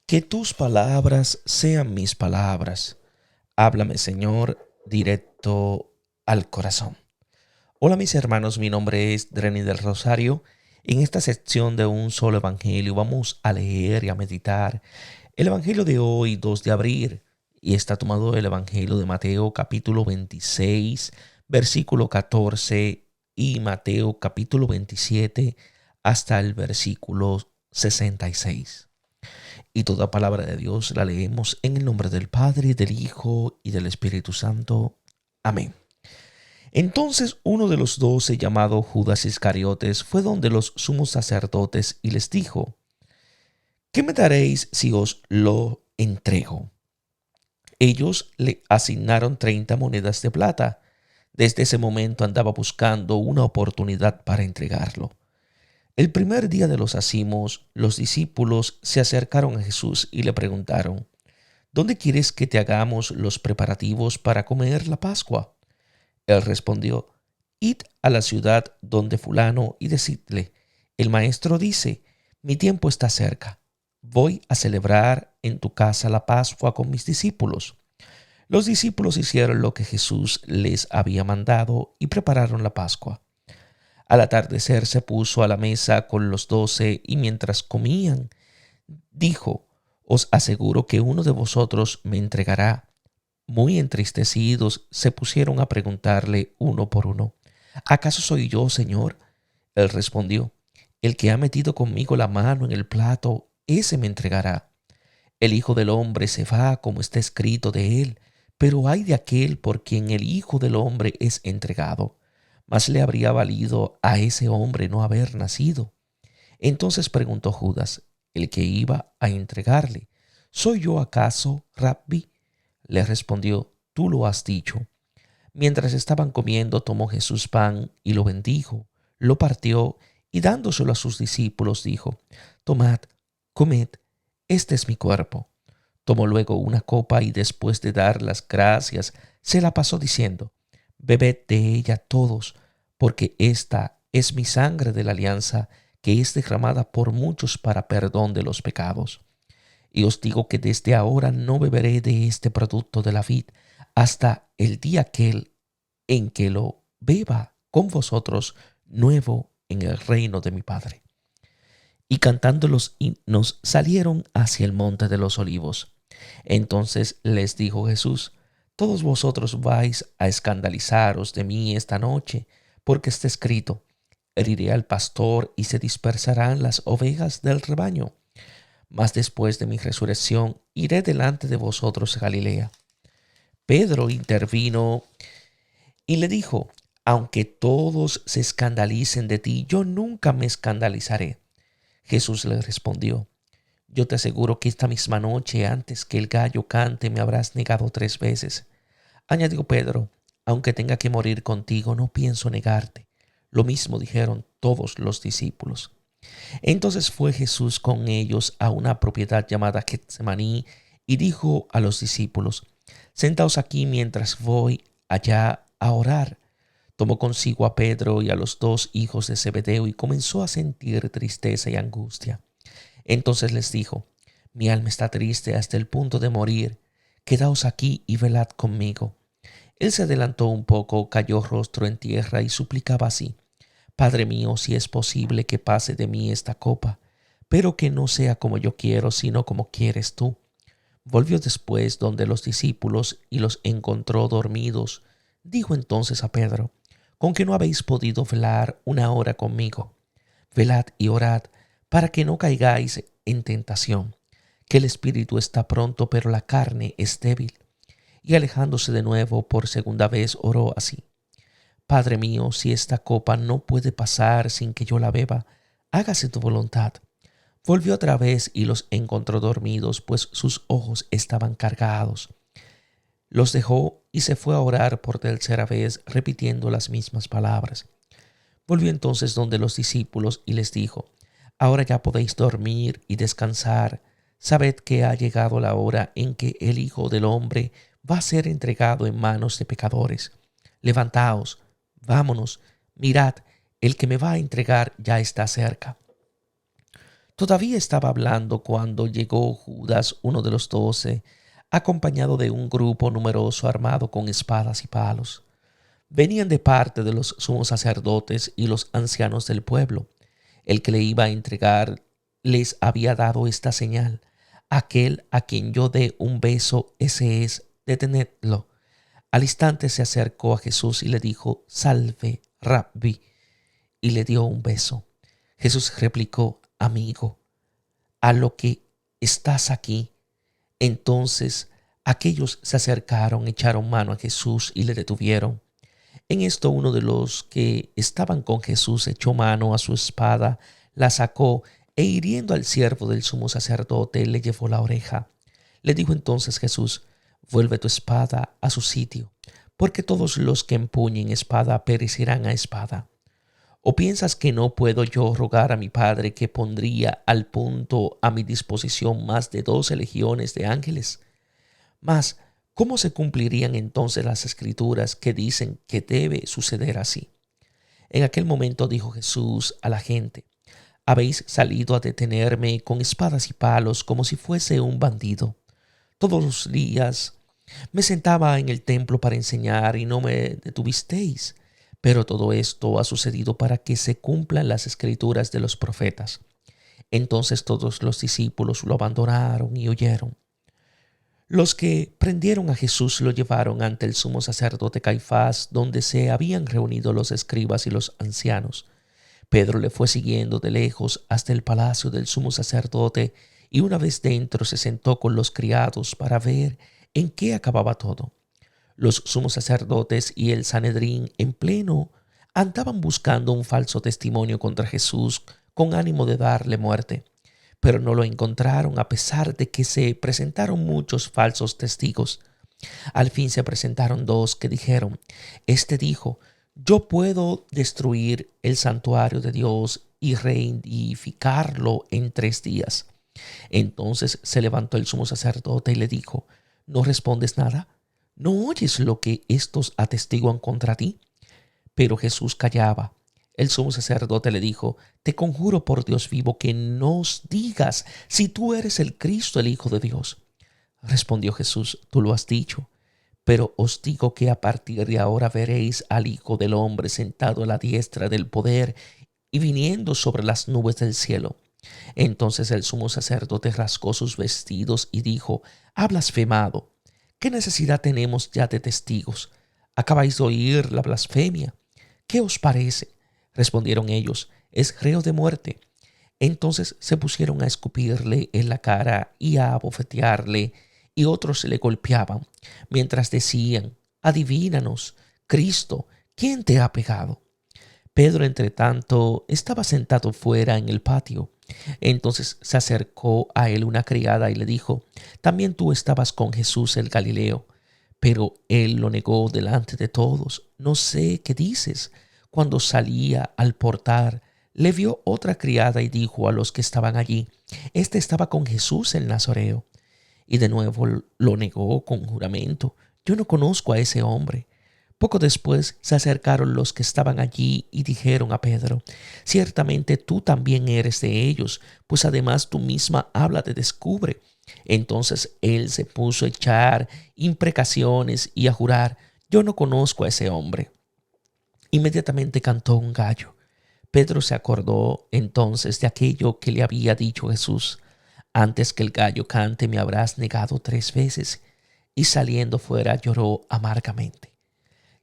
Que tus palabras sean mis palabras. Háblame, Señor, directo al corazón. Hola mis hermanos, mi nombre es Dreny del Rosario. En esta sección de un solo evangelio vamos a leer y a meditar el evangelio de hoy, 2 de abril, y está tomado del evangelio de Mateo capítulo 26, versículo 14 y Mateo capítulo 27 hasta el versículo 66. Y toda palabra de Dios la leemos en el nombre del Padre, del Hijo y del Espíritu Santo. Amén. Entonces uno de los 12, llamado Judas Iscariotes, fue donde los sumos sacerdotes y les dijo: ¿Qué me daréis si os lo entrego? Ellos le asignaron 30 monedas de plata. Desde ese momento andaba buscando una oportunidad para entregarlo. El primer día de los acimos, los discípulos se acercaron a Jesús y le preguntaron: ¿Dónde quieres que te hagamos los preparativos para comer la Pascua? Él respondió: Id a la ciudad donde fulano y decidle: el maestro dice, mi tiempo está cerca. Voy a celebrar en tu casa la Pascua con mis discípulos. Los discípulos hicieron lo que Jesús les había mandado y prepararon la Pascua. Al atardecer se puso a la mesa con los 12 y mientras comían, dijo: Os aseguro que uno de vosotros me entregará. Muy entristecidos, se pusieron a preguntarle uno por uno: ¿Acaso soy yo, Señor? Él respondió: El que ha metido conmigo la mano en el plato, ese me entregará. El Hijo del Hombre se va como está escrito de él, pero ay de aquel por quien el Hijo del Hombre es entregado. Más le habría valido a ese hombre no haber nacido. Entonces preguntó Judas, el que iba a entregarle: ¿Soy yo acaso, Rabbi? Le respondió: Tú lo has dicho. Mientras estaban comiendo, tomó Jesús pan y lo bendijo, lo partió y dándoselo a sus discípulos dijo: Tomad, comed, este es mi cuerpo. Tomó luego una copa y después de dar las gracias, se la pasó diciendo: Bebed de ella todos, porque esta es mi sangre de la alianza, que es derramada por muchos para perdón de los pecados. Y os digo que desde ahora no beberé de este producto de la vid hasta el día aquel en que lo beba con vosotros nuevo en el reino de mi Padre. Y cantando los himnos salieron hacia el monte de los olivos. Entonces les dijo Jesús: Todos vosotros vais a escandalizaros de mí esta noche, porque está escrito: Heriré al pastor y se dispersarán las ovejas del rebaño. Mas después de mi resurrección iré delante de vosotros a Galilea. Pedro intervino y le dijo: Aunque todos se escandalicen de ti, yo nunca me escandalizaré. Jesús le respondió: Yo te aseguro que esta misma noche, antes que el gallo cante, me habrás negado 3 veces. Añadió Pedro: Aunque tenga que morir contigo, no pienso negarte. Lo mismo dijeron todos los discípulos. Entonces fue Jesús con ellos a una propiedad llamada Getsemaní y dijo a los discípulos: Sentaos aquí mientras voy allá a orar. Tomó consigo a Pedro y a los 2 hijos de Zebedeo y comenzó a sentir tristeza y angustia. Entonces les dijo: Mi alma está triste hasta el punto de morir. Quedaos aquí y velad conmigo. Él se adelantó un poco, cayó rostro en tierra y suplicaba así: Padre mío, si es posible que pase de mí esta copa, pero que no sea como yo quiero, sino como quieres tú. Volvió después donde los discípulos y los encontró dormidos. Dijo entonces a Pedro: ¿Con que no habéis podido velar una hora conmigo? Velad y orad, para que no caigáis en tentación, que el espíritu está pronto, pero la carne es débil. Y alejándose de nuevo por segunda vez oró así: Padre mío, si esta copa no puede pasar sin que yo la beba, hágase tu voluntad. Volvió otra vez y los encontró dormidos, pues sus ojos estaban cargados. Los dejó y se fue a orar por tercera vez, repitiendo las mismas palabras. Volvió entonces donde los discípulos y les dijo: Ahora ya podéis dormir y descansar. Sabed que ha llegado la hora en que el Hijo del Hombre va a ser entregado en manos de pecadores. Levantaos, vámonos, mirad, el que me va a entregar ya está cerca. Todavía estaba hablando cuando llegó Judas, uno de los 12, acompañado de un grupo numeroso armado con espadas y palos. Venían de parte de los sumos sacerdotes y los ancianos del pueblo. El que le iba a entregar les había dado esta señal: aquel a quien yo dé un beso, ese es, detenedlo. Al instante se acercó a Jesús y le dijo: Salve, Rabbi, y le dio un beso. Jesús replicó: Amigo, a lo que estás aquí. Entonces aquellos se acercaron, echaron mano a Jesús y le detuvieron. En esto uno de los que estaban con Jesús echó mano a su espada, la sacó e hiriendo al siervo del sumo sacerdote le llevó la oreja. Le dijo entonces Jesús: Vuelve tu espada a su sitio, porque todos los que empuñen espada perecerán a espada. ¿O piensas que no puedo yo rogar a mi Padre que pondría al punto a mi disposición más de 12 legiones de ángeles? Mas, ¿cómo se cumplirían entonces las escrituras que dicen que debe suceder así? En aquel momento dijo Jesús a la gente: Habéis salido a detenerme con espadas y palos como si fuese un bandido. Todos los días me sentaba en el templo para enseñar y no me detuvisteis. Pero todo esto ha sucedido para que se cumplan las escrituras de los profetas. Entonces todos los discípulos lo abandonaron y huyeron. Los que prendieron a Jesús lo llevaron ante el sumo sacerdote Caifás, donde se habían reunido los escribas y los ancianos. Pedro le fue siguiendo de lejos hasta el palacio del sumo sacerdote y una vez dentro se sentó con los criados para ver en qué acababa todo. Los sumos sacerdotes y el Sanedrín en pleno andaban buscando un falso testimonio contra Jesús con ánimo de darle muerte, pero no lo encontraron a pesar de que se presentaron muchos falsos testigos. Al fin se presentaron dos que dijeron: Este dijo: Yo puedo destruir el santuario de Dios y reedificarlo en 3 días. Entonces se levantó el sumo sacerdote y le dijo: ¿No respondes nada? ¿No oyes lo que estos atestiguan contra ti? Pero Jesús callaba. El sumo sacerdote le dijo: Te conjuro por Dios vivo que nos digas si tú eres el Cristo, el Hijo de Dios. Respondió Jesús: Tú lo has dicho. Pero os digo que a partir de ahora veréis al Hijo del Hombre sentado a la diestra del poder y viniendo sobre las nubes del cielo. Entonces el sumo sacerdote rasgó sus vestidos y dijo: Ha blasfemado. ¿Qué necesidad tenemos ya de testigos? Acabáis de oír la blasfemia. ¿Qué os parece? Respondieron ellos: Es reo de muerte. Entonces se pusieron a escupirle en la cara y a abofetearle, y otros le golpeaban, mientras decían: Adívínanos, Cristo, ¿quién te ha pegado? Pedro, entre tanto, estaba sentado fuera en el patio. Entonces se acercó a él una criada y le dijo: También tú estabas con Jesús el Galileo. Pero él lo negó delante de todos. No sé qué dices. Cuando salía al portal, le vio otra criada y dijo a los que estaban allí: Este estaba con Jesús el Nazareo. Y de nuevo lo negó con juramento: Yo no conozco a ese hombre. Poco después se acercaron los que estaban allí y dijeron a Pedro: Ciertamente tú también eres de ellos, pues además tú misma habla te descubre. Entonces él se puso a echar imprecaciones y a jurar: Yo no conozco a ese hombre. Inmediatamente cantó un gallo. Pedro se acordó entonces de aquello que le había dicho Jesús: Antes que el gallo cante me habrás negado 3 veces. Y saliendo fuera lloró amargamente.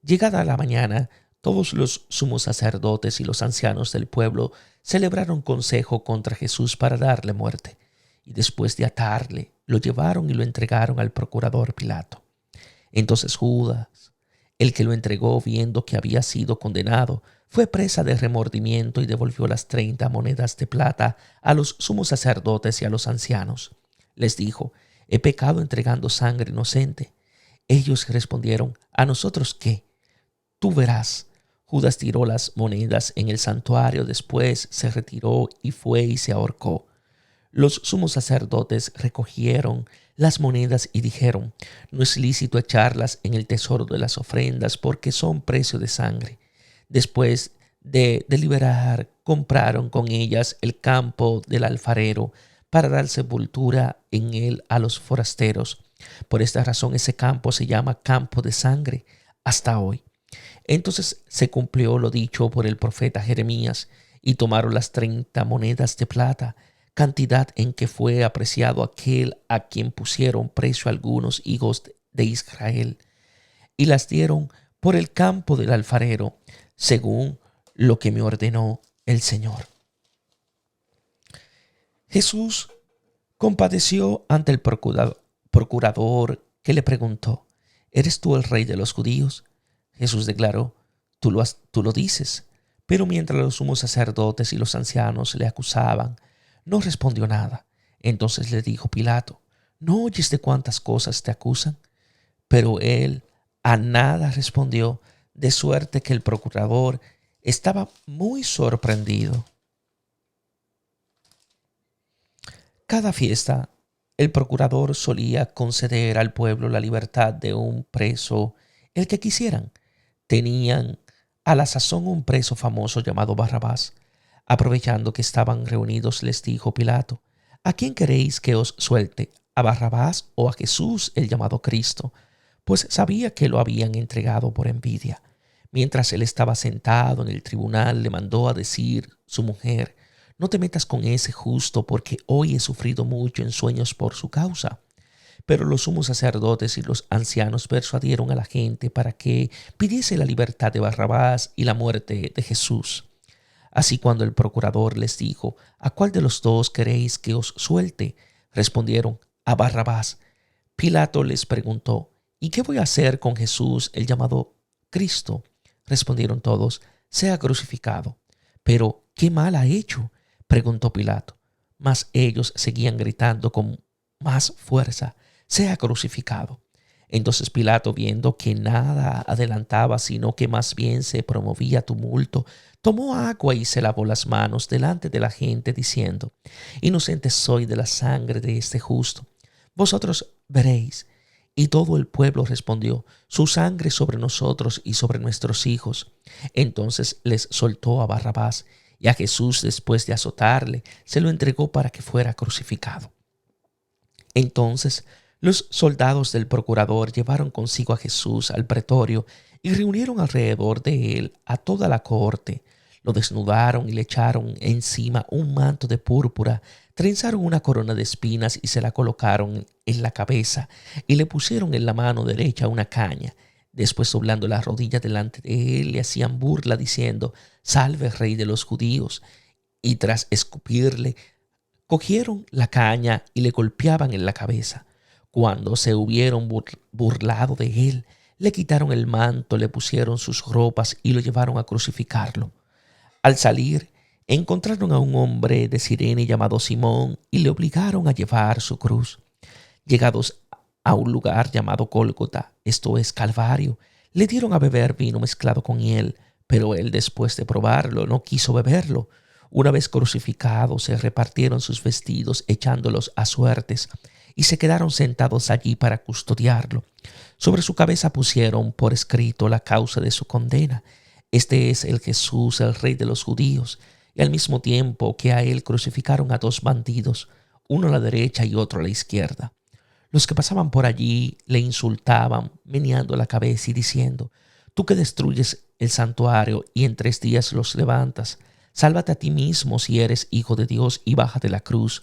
Llegada la mañana, todos los sumos sacerdotes y los ancianos del pueblo celebraron consejo contra Jesús para darle muerte, y después de atarle, lo llevaron y lo entregaron al procurador Pilato. Entonces Judas, el que lo entregó, viendo que había sido condenado, fue presa de remordimiento y devolvió las 30 monedas de plata a los sumos sacerdotes y a los ancianos. Les dijo: He pecado entregando sangre inocente. Ellos respondieron: ¿A nosotros qué? Tú verás. Judas tiró las monedas en el santuario, después se retiró y fue y se ahorcó. Los sumos sacerdotes recogieron las monedas y dijeron: No es lícito echarlas en el tesoro de las ofrendas porque son precio de sangre. Después de deliberar compraron con ellas el campo del alfarero para dar sepultura en él a los forasteros. Por esta razón ese campo se llama campo de sangre hasta hoy. Entonces se cumplió lo dicho por el profeta Jeremías, y tomaron las 30 monedas de plata, cantidad en que fue apreciado aquel a quien pusieron precio algunos hijos de Israel, y las dieron por el campo del alfarero, según lo que me ordenó el Señor. Jesús compadeció ante el procurador que le preguntó: ¿Eres tú el rey de los judíos? Jesús declaró: Tú lo dices. Pero mientras los sumos sacerdotes y los ancianos le acusaban, no respondió nada. Entonces le dijo Pilato: ¿No oyes de cuántas cosas te acusan? Pero él a nada respondió, de suerte que el procurador estaba muy sorprendido. Cada fiesta, el procurador solía conceder al pueblo la libertad de un preso, el que quisieran. Tenían a la sazón un preso famoso llamado Barrabás. Aprovechando que estaban reunidos, les dijo Pilato: ¿A quién queréis que os suelte? ¿A Barrabás o a Jesús, el llamado Cristo? Pues sabía que lo habían entregado por envidia. Mientras él estaba sentado en el tribunal, le mandó a decir su mujer: No te metas con ese justo, porque hoy he sufrido mucho en sueños por su causa. Pero los sumos sacerdotes y los ancianos persuadieron a la gente para que pidiese la libertad de Barrabás y la muerte de Jesús. Así, cuando el procurador les dijo: ¿A cuál de los dos queréis que os suelte?, respondieron: a Barrabás. Pilato les preguntó: ¿Y qué voy a hacer con Jesús, el llamado Cristo? Respondieron todos: sea crucificado. Pero ¿qué mal ha hecho?, preguntó Pilato. Mas ellos seguían gritando con más fuerza: sea crucificado. Entonces Pilato, viendo que nada adelantaba, sino que más bien se promovía tumulto, tomó agua y se lavó las manos delante de la gente, diciendo: Inocente soy de la sangre de este justo. Vosotros veréis. Y todo el pueblo respondió: su sangre sobre nosotros y sobre nuestros hijos. Entonces les soltó a Barrabás, y a Jesús, después de azotarle, se lo entregó para que fuera crucificado. Entonces los soldados del procurador llevaron consigo a Jesús al pretorio y reunieron alrededor de él a toda la cohorte. Lo desnudaron y le echaron encima un manto de púrpura, trenzaron una corona de espinas y se la colocaron en la cabeza, y le pusieron en la mano derecha una caña. Después, doblando las rodillas delante de él, le hacían burla diciendo: Salve, rey de los judíos. Y tras escupirle, cogieron la caña y le golpeaban en la cabeza. Cuando se hubieron burlado de él, le quitaron el manto, le pusieron sus ropas y lo llevaron a crucificarlo. Al salir, encontraron a un hombre de Cirene llamado Simón y le obligaron a llevar su cruz. Llegados a un lugar llamado Gólgota, esto es Calvario, le dieron a beber vino mezclado con hiel, pero él, después de probarlo, no quiso beberlo. Una vez crucificado, se repartieron sus vestidos echándolos a suertes y se quedaron sentados allí para custodiarlo. Sobre su cabeza pusieron por escrito la causa de su condena: Este es el Jesús, el rey de los judíos. Y al mismo tiempo que a él crucificaron a dos bandidos, uno a la derecha y otro a la izquierda. Los que pasaban por allí le insultaban, meneando la cabeza y diciendo: Tú que destruyes el santuario y en 3 días los levantas, sálvate a ti mismo si eres hijo de Dios y baja de la cruz.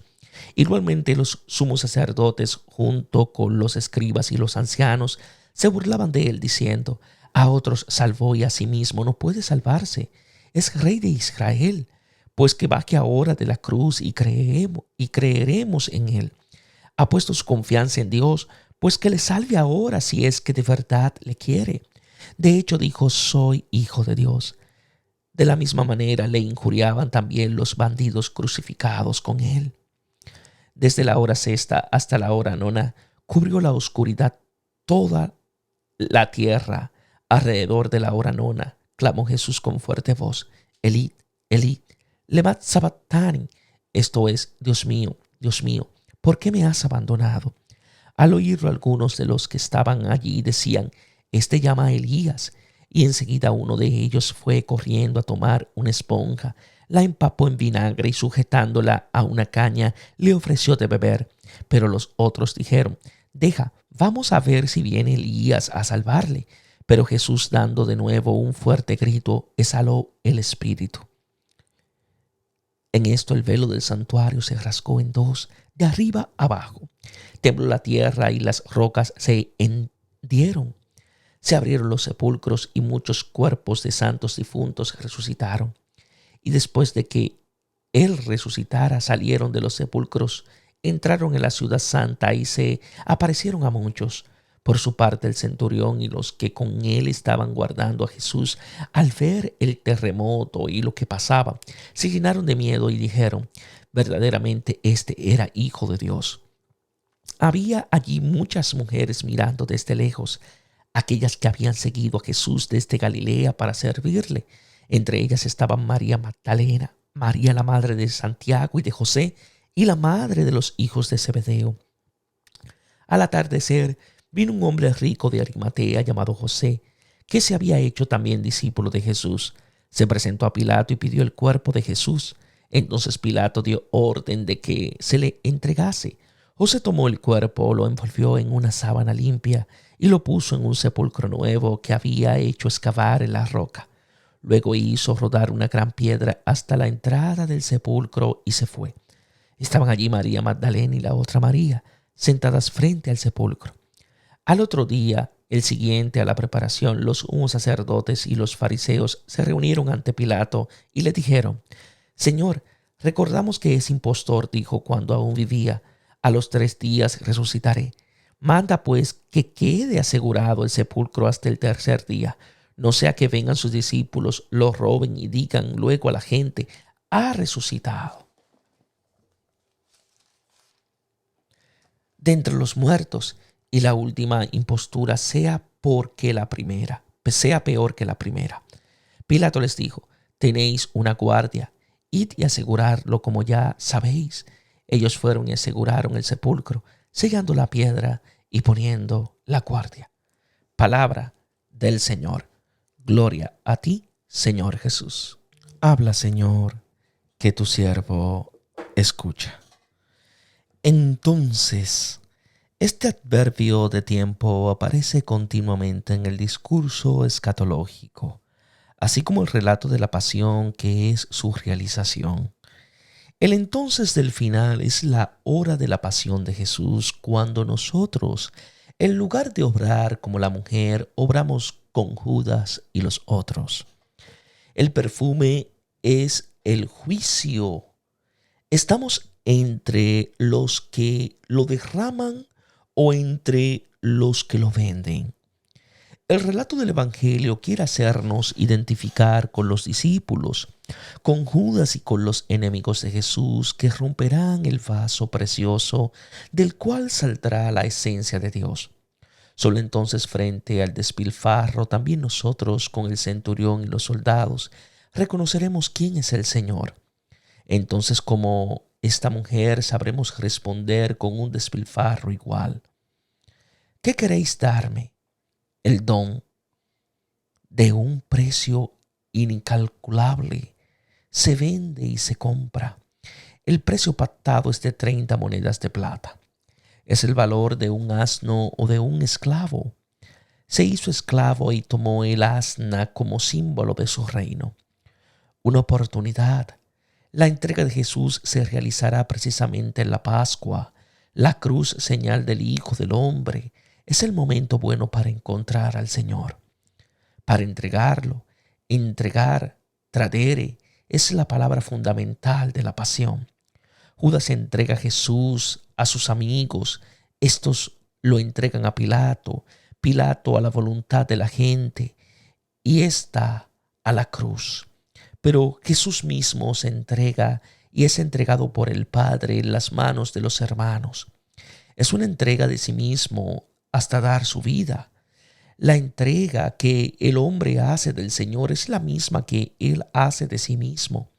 Igualmente los sumos sacerdotes, junto con los escribas y los ancianos, se burlaban de él, diciendo: A otros salvó y a sí mismo no puede salvarse. Es rey de Israel. Pues que baje ahora de la cruz y creeremos en él. Ha puesto su confianza en Dios, pues que le salve ahora si es que de verdad le quiere. De hecho, dijo: soy hijo de Dios. De la misma manera le injuriaban también los bandidos crucificados con él. Desde la hora sexta hasta la hora nona cubrió la oscuridad toda la tierra. Alrededor de la hora nona clamó Jesús con fuerte voz: Elí, Elí, lema sabactani. Esto es: Dios mío, ¿por qué me has abandonado? Al oírlo, algunos de los que estaban allí decían: Este llama a Elías. Y enseguida uno de ellos fue corriendo a tomar una esponja, la empapó en vinagre y sujetándola a una caña le ofreció de beber. Pero los otros dijeron: deja, vamos a ver si viene Elías a salvarle. Pero Jesús, dando de nuevo un fuerte grito, exhaló el espíritu. En esto el velo del santuario se rasgó en dos, de arriba abajo. Tembló la tierra y las rocas se hendieron. Se abrieron los sepulcros y muchos cuerpos de santos difuntos resucitaron. Y después de que él resucitara, salieron de los sepulcros, entraron en la ciudad santa y se aparecieron a muchos. Por su parte, el centurión y los que con él estaban guardando a Jesús, al ver el terremoto y lo que pasaba, se llenaron de miedo y dijeron: verdaderamente este era Hijo de Dios. Había allí muchas mujeres mirando desde lejos, aquellas que habían seguido a Jesús desde Galilea para servirle. Entre ellas estaban María Magdalena, María la madre de Santiago y de José, y la madre de los hijos de Zebedeo. Al atardecer vino un hombre rico de Arimatea llamado José, que se había hecho también discípulo de Jesús. Se presentó a Pilato y pidió el cuerpo de Jesús. Entonces Pilato dio orden de que se le entregase. José tomó el cuerpo, lo envolvió en una sábana limpia y lo puso en un sepulcro nuevo que había hecho excavar en la roca. Luego hizo rodar una gran piedra hasta la entrada del sepulcro y se fue. Estaban allí María Magdalena y la otra María, sentadas frente al sepulcro. Al otro día, el siguiente a la preparación, los sumos sacerdotes y los fariseos se reunieron ante Pilato y le dijeron: Señor, recordamos que ese impostor dijo cuando aún vivía: a los 3 días resucitaré. Manda pues que quede asegurado el sepulcro hasta el tercer día, no sea que vengan sus discípulos, lo roben y digan luego a la gente: ha resucitado de entre los muertos, y la última impostura sea peor que la primera. Pilato les dijo: tenéis una guardia, id y asegurarlo como ya sabéis. Ellos fueron y aseguraron el sepulcro, sellando la piedra y poniendo la guardia. Palabra del Señor. Gloria a ti, Señor Jesús. Habla, Señor, que tu siervo escucha. Entonces, este adverbio de tiempo aparece continuamente en el discurso escatológico, así como el relato de la pasión, que es su realización. El entonces del final es la hora de la pasión de Jesús, cuando nosotros, en lugar de obrar como la mujer, obramos con Judas y los otros. El perfume es el juicio. Estamos entre los que lo derraman o entre los que lo venden. El relato del Evangelio quiere hacernos identificar con los discípulos, con Judas y con los enemigos de Jesús, que romperán el vaso precioso del cual saldrá la esencia de Dios. Solo entonces, frente al despilfarro, también nosotros, con el centurión y los soldados, reconoceremos quién es el Señor. Entonces, como esta mujer, sabremos responder con un despilfarro igual. ¿Qué queréis darme? El don de un precio incalculable se vende y se compra. El precio pactado es de 30 monedas de plata. Es el valor de un asno o de un esclavo. Se hizo esclavo y tomó el asna como símbolo de su reino. Una oportunidad. La entrega de Jesús se realizará precisamente en la Pascua. La cruz, señal del Hijo del Hombre, es el momento bueno para encontrar al Señor. Para entregarlo, entregar, tradere, es la palabra fundamental de la pasión. Judas entrega a Jesús a sus amigos. Estos lo entregan a Pilato, Pilato a la voluntad de la gente y ésta a la cruz. Pero Jesús mismo se entrega y es entregado por el Padre en las manos de los hermanos. Es una entrega de sí mismo hasta dar su vida. La entrega que el hombre hace del Señor es la misma que Él hace de sí mismo.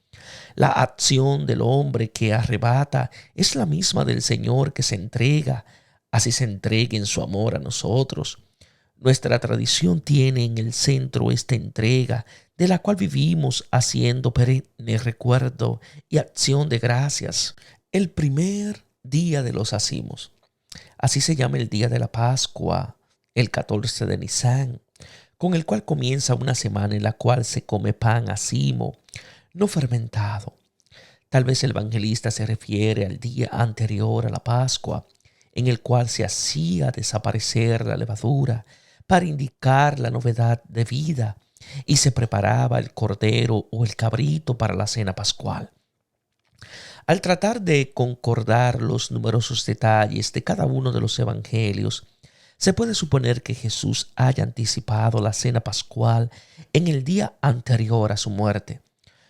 La acción del hombre que arrebata es la misma del Señor que se entrega. Así se entrega en su amor a nosotros. Nuestra tradición tiene en el centro esta entrega de la cual vivimos haciendo perenne recuerdo y acción de gracias. El primer día de los ázimos. Así se llama el día de la Pascua, el 14 de Nisan, con el cual comienza una semana en la cual se come pan ázimo, no fermentado. Tal vez el evangelista se refiere al día anterior a la Pascua, en el cual se hacía desaparecer la levadura para indicar la novedad de vida y se preparaba el cordero o el cabrito para la cena pascual. Al tratar de concordar los numerosos detalles de cada uno de los evangelios, se puede suponer que Jesús haya anticipado la cena pascual en el día anterior a su muerte.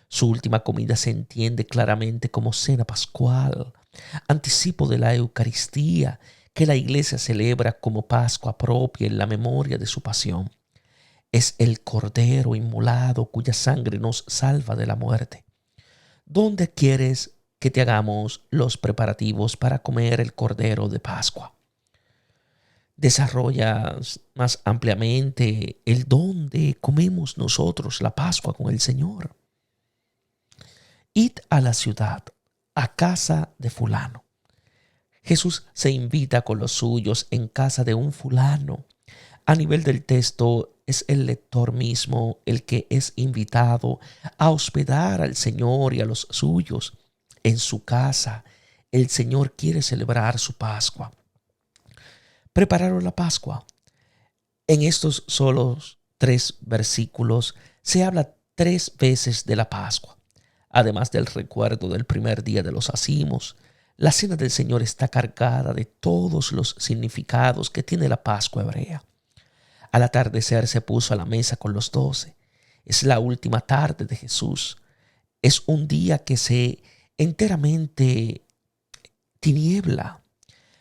Su última comida se entiende claramente como cena pascual, anticipo de la Eucaristía que la Iglesia celebra como Pascua propia en la memoria de su pasión. Es el Cordero inmolado cuya sangre nos salva de la muerte. ¿Dónde quieres que te hagamos los preparativos para comer el Cordero de Pascua? Desarrollas más ampliamente el dónde comemos nosotros la Pascua con el Señor. Id a la ciudad, a casa de fulano. Jesús se invita con los suyos en casa de un fulano. A nivel del texto, es el lector mismo el que es invitado a hospedar al Señor y a los suyos. En su casa, el Señor quiere celebrar su Pascua. Prepararon la Pascua. En estos solos 3 versículos se habla 3 veces de la Pascua. Además del recuerdo del primer día de los ázimos, la cena del Señor está cargada de todos los significados que tiene la Pascua hebrea. Al atardecer se puso a la mesa con los 12. Es la última tarde de Jesús. Es un día que se enteramente tiniebla.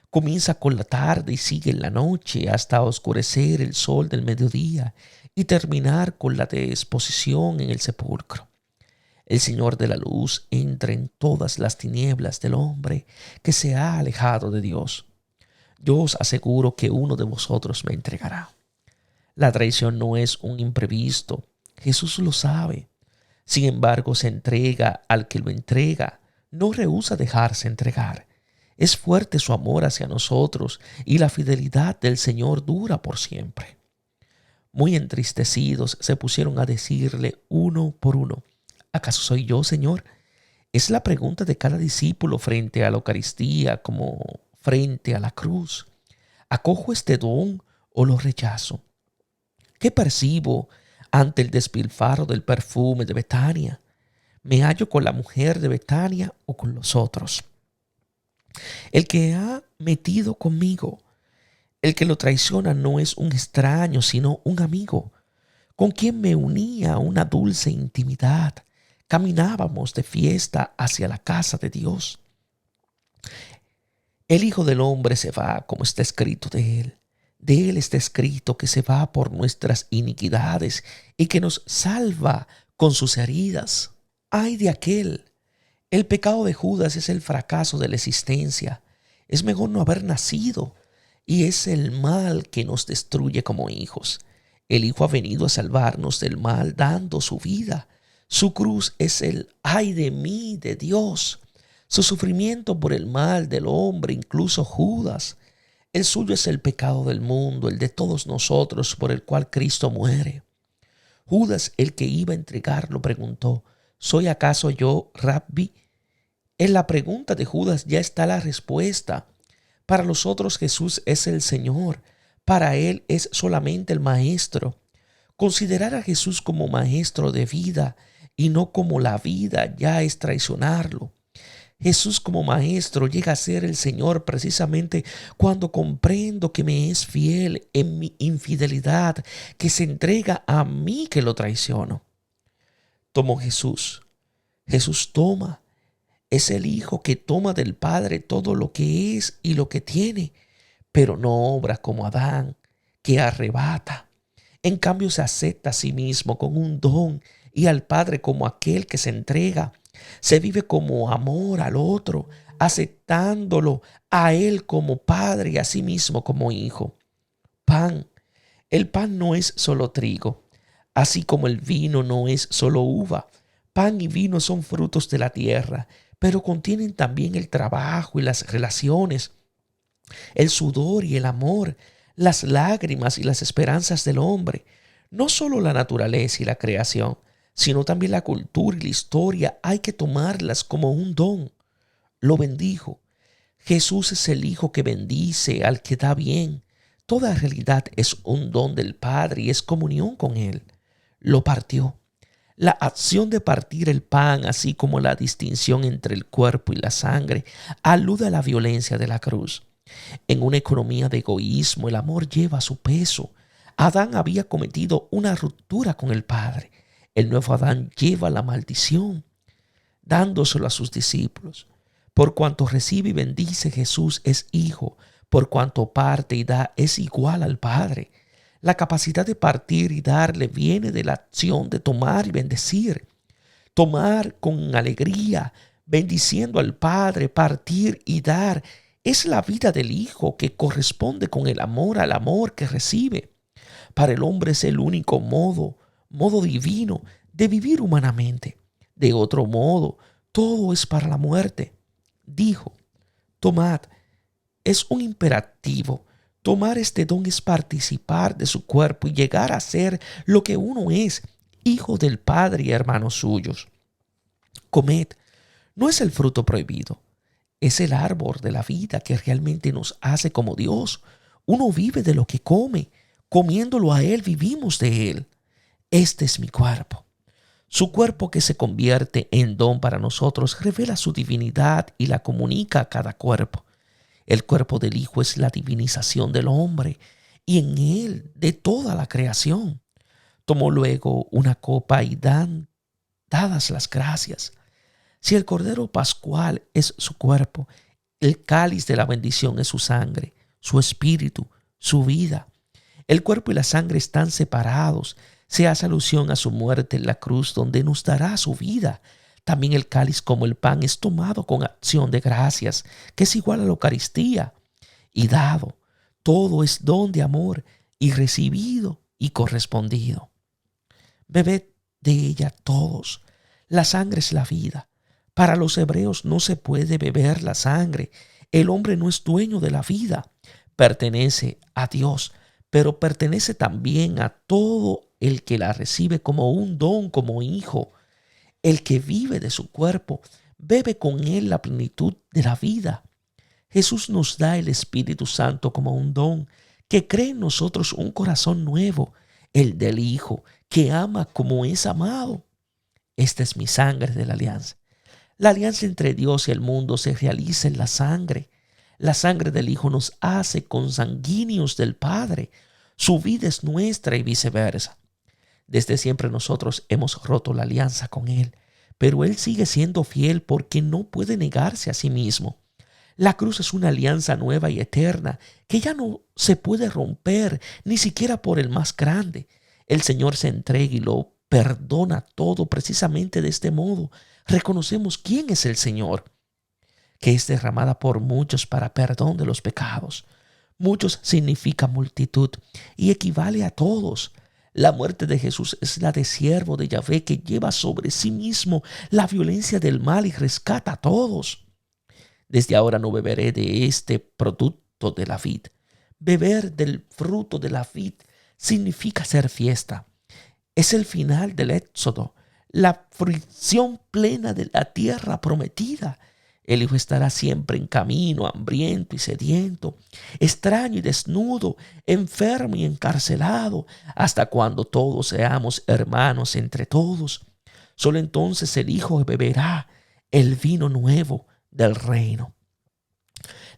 Comienza con la tarde y sigue en la noche hasta oscurecer el sol del mediodía y terminar con la disposición en el sepulcro. El Señor de la luz entra en todas las tinieblas del hombre que se ha alejado de Dios. Yo os aseguro que uno de vosotros me entregará. La traición no es un imprevisto. Jesús lo sabe. Sin embargo, se entrega al que lo entrega. No rehúsa dejarse entregar. Es fuerte su amor hacia nosotros y la fidelidad del Señor dura por siempre. Muy entristecidos se pusieron a decirle uno por uno: ¿acaso soy yo, Señor? Es la pregunta de cada discípulo frente a la Eucaristía como frente a la cruz. ¿Acojo este don o lo rechazo? ¿Qué percibo ante el despilfarro del perfume de Betania? ¿Me hallo con la mujer de Betania o con los otros? El que ha metido conmigo, el que lo traiciona no es un extraño, sino un amigo, con quien me unía una dulce intimidad. Caminábamos de fiesta hacia la casa de Dios. El Hijo del Hombre se va, como está escrito de él. De él está escrito que se va por nuestras iniquidades y que nos salva con sus heridas. ¡Ay de aquel! El pecado de Judas es el fracaso de la existencia. Es mejor no haber nacido y es el mal que nos destruye como hijos. El Hijo ha venido a salvarnos del mal dando su vida. Su cruz es el ay de mí de Dios. Su sufrimiento por el mal del hombre, incluso Judas. El suyo es el pecado del mundo, el de todos nosotros, por el cual Cristo muere. Judas, el que iba a entregarlo, preguntó: ¿soy acaso yo, Rabbi? En la pregunta de Judas ya está la respuesta. Para los otros Jesús es el Señor. Para él es solamente el Maestro. Considerar a Jesús como Maestro de vida y no como la vida ya es traicionarlo. Jesús como Maestro llega a ser el Señor precisamente cuando comprendo que me es fiel en mi infidelidad, que se entrega a mí que lo traiciono. Tomo Jesús. Jesús toma. Es el Hijo que toma del Padre todo lo que es y lo que tiene, pero no obra como Adán, que arrebata. En cambio se acepta a sí mismo con un don y al Padre como aquel que se entrega. Se vive como amor al otro, aceptándolo a Él como Padre y a sí mismo como Hijo. Pan. El pan no es solo trigo. Así como el vino no es solo uva, pan y vino son frutos de la tierra, pero contienen también el trabajo y las relaciones, el sudor y el amor, las lágrimas y las esperanzas del hombre. No solo la naturaleza y la creación, sino también la cultura y la historia hay que tomarlas como un don. Lo bendijo. Jesús es el Hijo que bendice al que da bien. Toda realidad es un don del Padre y es comunión con Él. Lo partió. La acción de partir el pan, así como la distinción entre el cuerpo y la sangre, alude a la violencia de la cruz. En una economía de egoísmo, el amor lleva su peso. Adán había cometido una ruptura con el Padre. El nuevo Adán lleva la maldición, dándoselo a sus discípulos. Por cuanto recibe y bendice, Jesús es hijo. Por cuanto parte y da, es igual al Padre. La capacidad de partir y darle viene de la acción de tomar y bendecir. Tomar con alegría, bendiciendo al Padre, partir y dar. Es la vida del Hijo que corresponde con el amor al amor que recibe. Para el hombre es el único modo divino de vivir humanamente. De otro modo, todo es para la muerte. Dijo, tomad, es un imperativo. Tomar este don es participar de su cuerpo y llegar a ser lo que uno es, hijo del Padre y hermanos suyos. Comed, no es el fruto prohibido, es el árbol de la vida que realmente nos hace como Dios. Uno vive de lo que come, comiéndolo a Él vivimos de Él. Este es mi cuerpo. Su cuerpo que se convierte en don para nosotros revela su divinidad y la comunica a cada cuerpo. El cuerpo del Hijo es la divinización del hombre y en él de toda la creación. Tomó luego una copa y dadas las gracias. Si el Cordero Pascual es su cuerpo, el cáliz de la bendición es su sangre, su espíritu, su vida. El cuerpo y la sangre están separados. Se hace alusión a su muerte en la cruz, donde nos dará su vida. También el cáliz como el pan es tomado con acción de gracias, que es igual a la Eucaristía, y dado. Todo es don de amor y recibido y correspondido. Bebed de ella todos. La sangre es la vida. Para los hebreos no se puede beber la sangre. El hombre no es dueño de la vida. Pertenece a Dios, pero pertenece también a todo el que la recibe como un don, como hijo. El que vive de su cuerpo, bebe con él la plenitud de la vida. Jesús nos da el Espíritu Santo como un don, que cree en nosotros un corazón nuevo, el del Hijo, que ama como es amado. Esta es mi sangre de la alianza. La alianza entre Dios y el mundo se realiza en la sangre. La sangre del Hijo nos hace consanguíneos del Padre. Su vida es nuestra y viceversa. Desde siempre nosotros hemos roto la alianza con Él, pero Él sigue siendo fiel porque no puede negarse a sí mismo. La cruz es una alianza nueva y eterna que ya no se puede romper, ni siquiera por el más grande. El Señor se entrega y lo perdona todo precisamente de este modo. Reconocemos quién es el Señor, que es derramada por muchos para perdón de los pecados. Muchos significa multitud y equivale a todos. La muerte de Jesús es la de siervo de Yahvé que lleva sobre sí mismo la violencia del mal y rescata a todos. Desde ahora no beberé de este producto de la vid. Beber del fruto de la vid significa hacer fiesta. Es el final del éxodo, la fruición plena de la tierra prometida. El Hijo estará siempre en camino, hambriento y sediento, extraño y desnudo, enfermo y encarcelado, hasta cuando todos seamos hermanos entre todos. Solo entonces el Hijo beberá el vino nuevo del reino.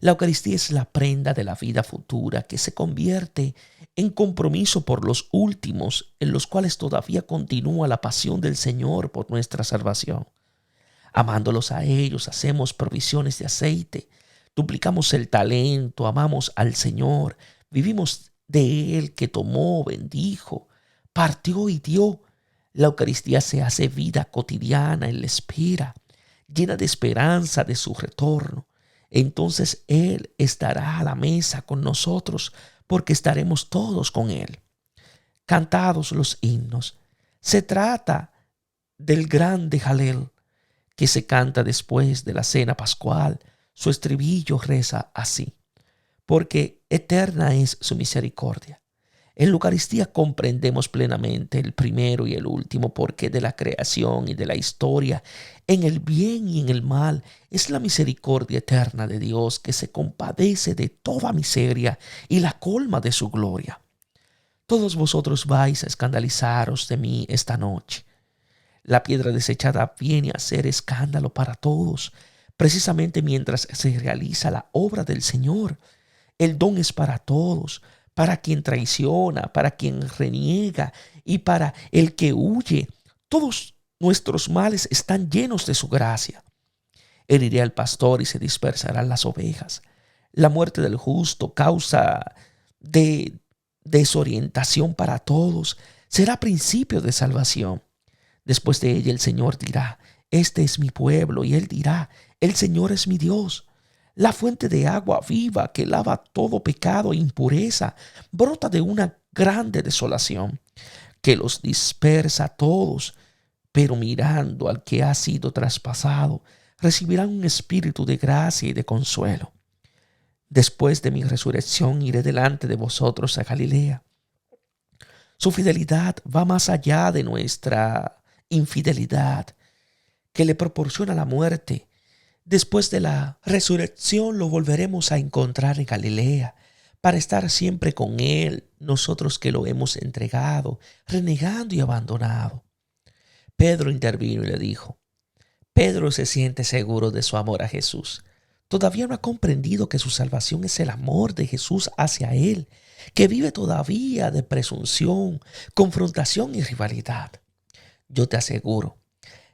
La Eucaristía es la prenda de la vida futura que se convierte en compromiso por los últimos, en los cuales todavía continúa la pasión del Señor por nuestra salvación. Amándolos a ellos, hacemos provisiones de aceite, duplicamos el talento, amamos al Señor, vivimos de Él que tomó, bendijo, partió y dio. La Eucaristía se hace vida cotidiana en la espera, llena de esperanza de su retorno. Entonces Él estará a la mesa con nosotros porque estaremos todos con Él. Cantados los himnos, Se trata del grande Jalel que se canta después de la cena pascual. Su estribillo reza así: porque eterna es su misericordia. En la Eucaristía comprendemos plenamente el primero y el último porqué de la creación y de la historia. En el bien y en el mal es la misericordia eterna de Dios que se compadece de toda miseria y la colma de su gloria. Todos vosotros vais a escandalizaros de mí esta noche. La piedra desechada viene a ser escándalo para todos, precisamente mientras se realiza la obra del Señor. El don es para todos, para quien traiciona, para quien reniega y para el que huye. Todos nuestros males están llenos de su gracia. Heriré al pastor y se dispersarán las ovejas. La muerte del justo, causa de desorientación para todos, será principio de salvación. Después de ella el Señor dirá: este es mi pueblo, y él dirá: el Señor es mi Dios. La fuente de agua viva que lava todo pecado e impureza brota de una grande desolación que los dispersa a todos, pero mirando al que ha sido traspasado, recibirán un espíritu de gracia y de consuelo. Después de mi resurrección iré delante de vosotros a Galilea. Su fidelidad va más allá de nuestra infidelidad, que le proporciona la muerte. Después de la resurrección lo volveremos a encontrar en Galilea para estar siempre con Él, nosotros que lo hemos entregado, renegando y abandonado. Pedro intervino y le dijo: Pedro se siente seguro de su amor a Jesús. Todavía no ha comprendido que su salvación es el amor de Jesús hacia Él, que vive todavía de presunción, confrontación y rivalidad. Yo te aseguro,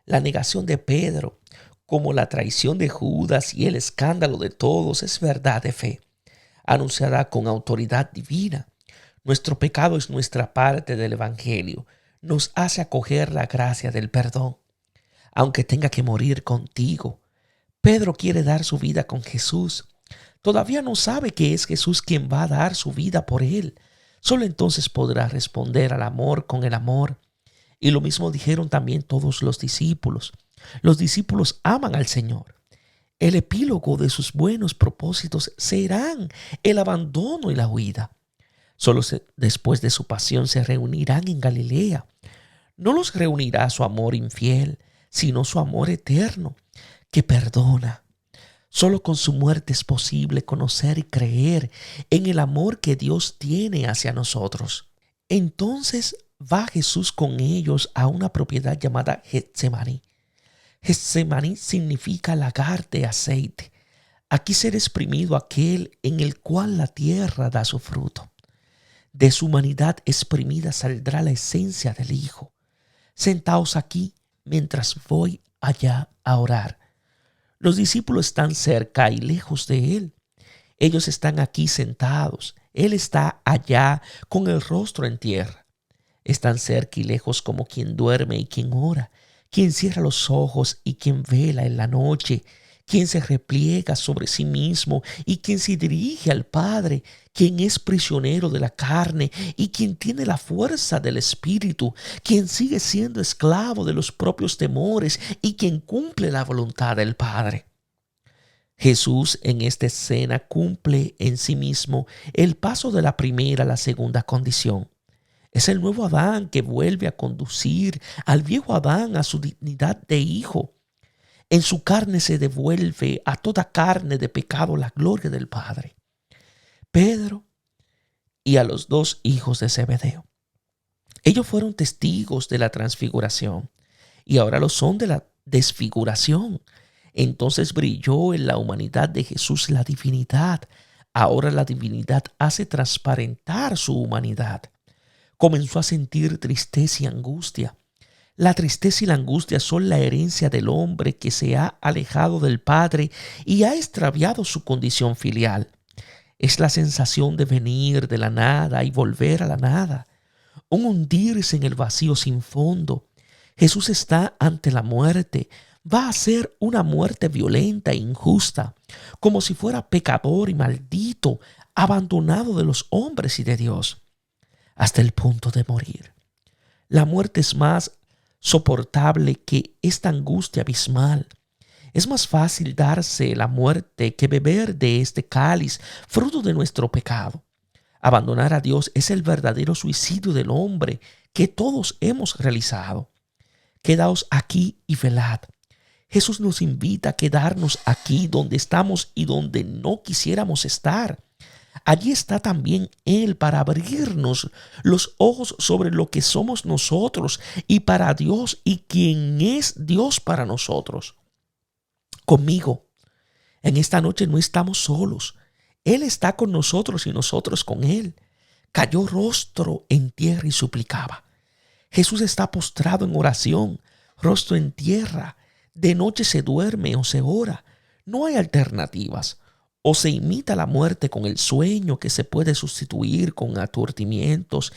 la negación de Pedro, como la traición de Judas y el escándalo de todos, es verdad de fe, anunciada con autoridad divina. Nuestro pecado es nuestra parte del Evangelio. Nos hace acoger la gracia del perdón. Aunque tenga que morir contigo, Pedro quiere dar su vida con Jesús. Todavía no sabe que es Jesús quien va a dar su vida por él. Solo entonces podrá responder al amor con el amor. Y lo mismo dijeron también todos los discípulos. Los discípulos aman al Señor. El epílogo de sus buenos propósitos serán el abandono y la huida. Solo después de su pasión se reunirán en Galilea. No los reunirá su amor infiel, sino su amor eterno, que perdona. Solo con su muerte es posible conocer y creer en el amor que Dios tiene hacia nosotros. Entonces va Jesús con ellos a una propiedad llamada Getsemaní. Getsemaní significa lagar de aceite. Aquí será exprimido aquel en el cual la tierra da su fruto. De su humanidad exprimida saldrá la esencia del Hijo. Sentaos aquí mientras voy allá a orar. Los discípulos están cerca y lejos de Él. Ellos están aquí sentados. Él está allá con el rostro en tierra. Están cerca y lejos como quien duerme y quien ora, quien cierra los ojos y quien vela en la noche, quien se repliega sobre sí mismo y quien se dirige al Padre, quien es prisionero de la carne y quien tiene la fuerza del Espíritu, quien sigue siendo esclavo de los propios temores y quien cumple la voluntad del Padre. Jesús en esta escena cumple en sí mismo el paso de la primera a la segunda condición. Es el nuevo Adán que vuelve a conducir al viejo Adán a su dignidad de hijo. En su carne se devuelve a toda carne de pecado la gloria del Padre. Pedro y a los dos hijos de Zebedeo. Ellos fueron testigos de la transfiguración y ahora lo son de la desfiguración. Entonces brilló en la humanidad de Jesús la divinidad. Ahora la divinidad hace transparentar su humanidad. Comenzó a sentir tristeza y angustia. La tristeza y la angustia son la herencia del hombre que se ha alejado del Padre y ha extraviado su condición filial. Es la sensación de venir de la nada y volver a la nada, un hundirse en el vacío sin fondo. Jesús está ante la muerte. Va a ser una muerte violenta e injusta, como si fuera pecador y maldito, abandonado de los hombres y de Dios, hasta el punto de morir. La muerte es más soportable que esta angustia abismal. Es más fácil darse la muerte que beber de este cáliz, fruto de nuestro pecado. Abandonar a Dios es el verdadero suicidio del hombre que todos hemos realizado. Quedaos aquí y velad. Jesús nos invita a quedarnos aquí donde estamos y donde no quisiéramos estar. Allí está también Él para abrirnos los ojos sobre lo que somos nosotros y para Dios y quien es Dios para nosotros. Conmigo, en esta noche no estamos solos. Él está con nosotros y nosotros con Él. Cayó rostro en tierra y suplicaba. Jesús está postrado en oración, rostro en tierra. De noche se duerme o se ora. No hay alternativas. O se imita la muerte con el sueño que se puede sustituir con aturdimientos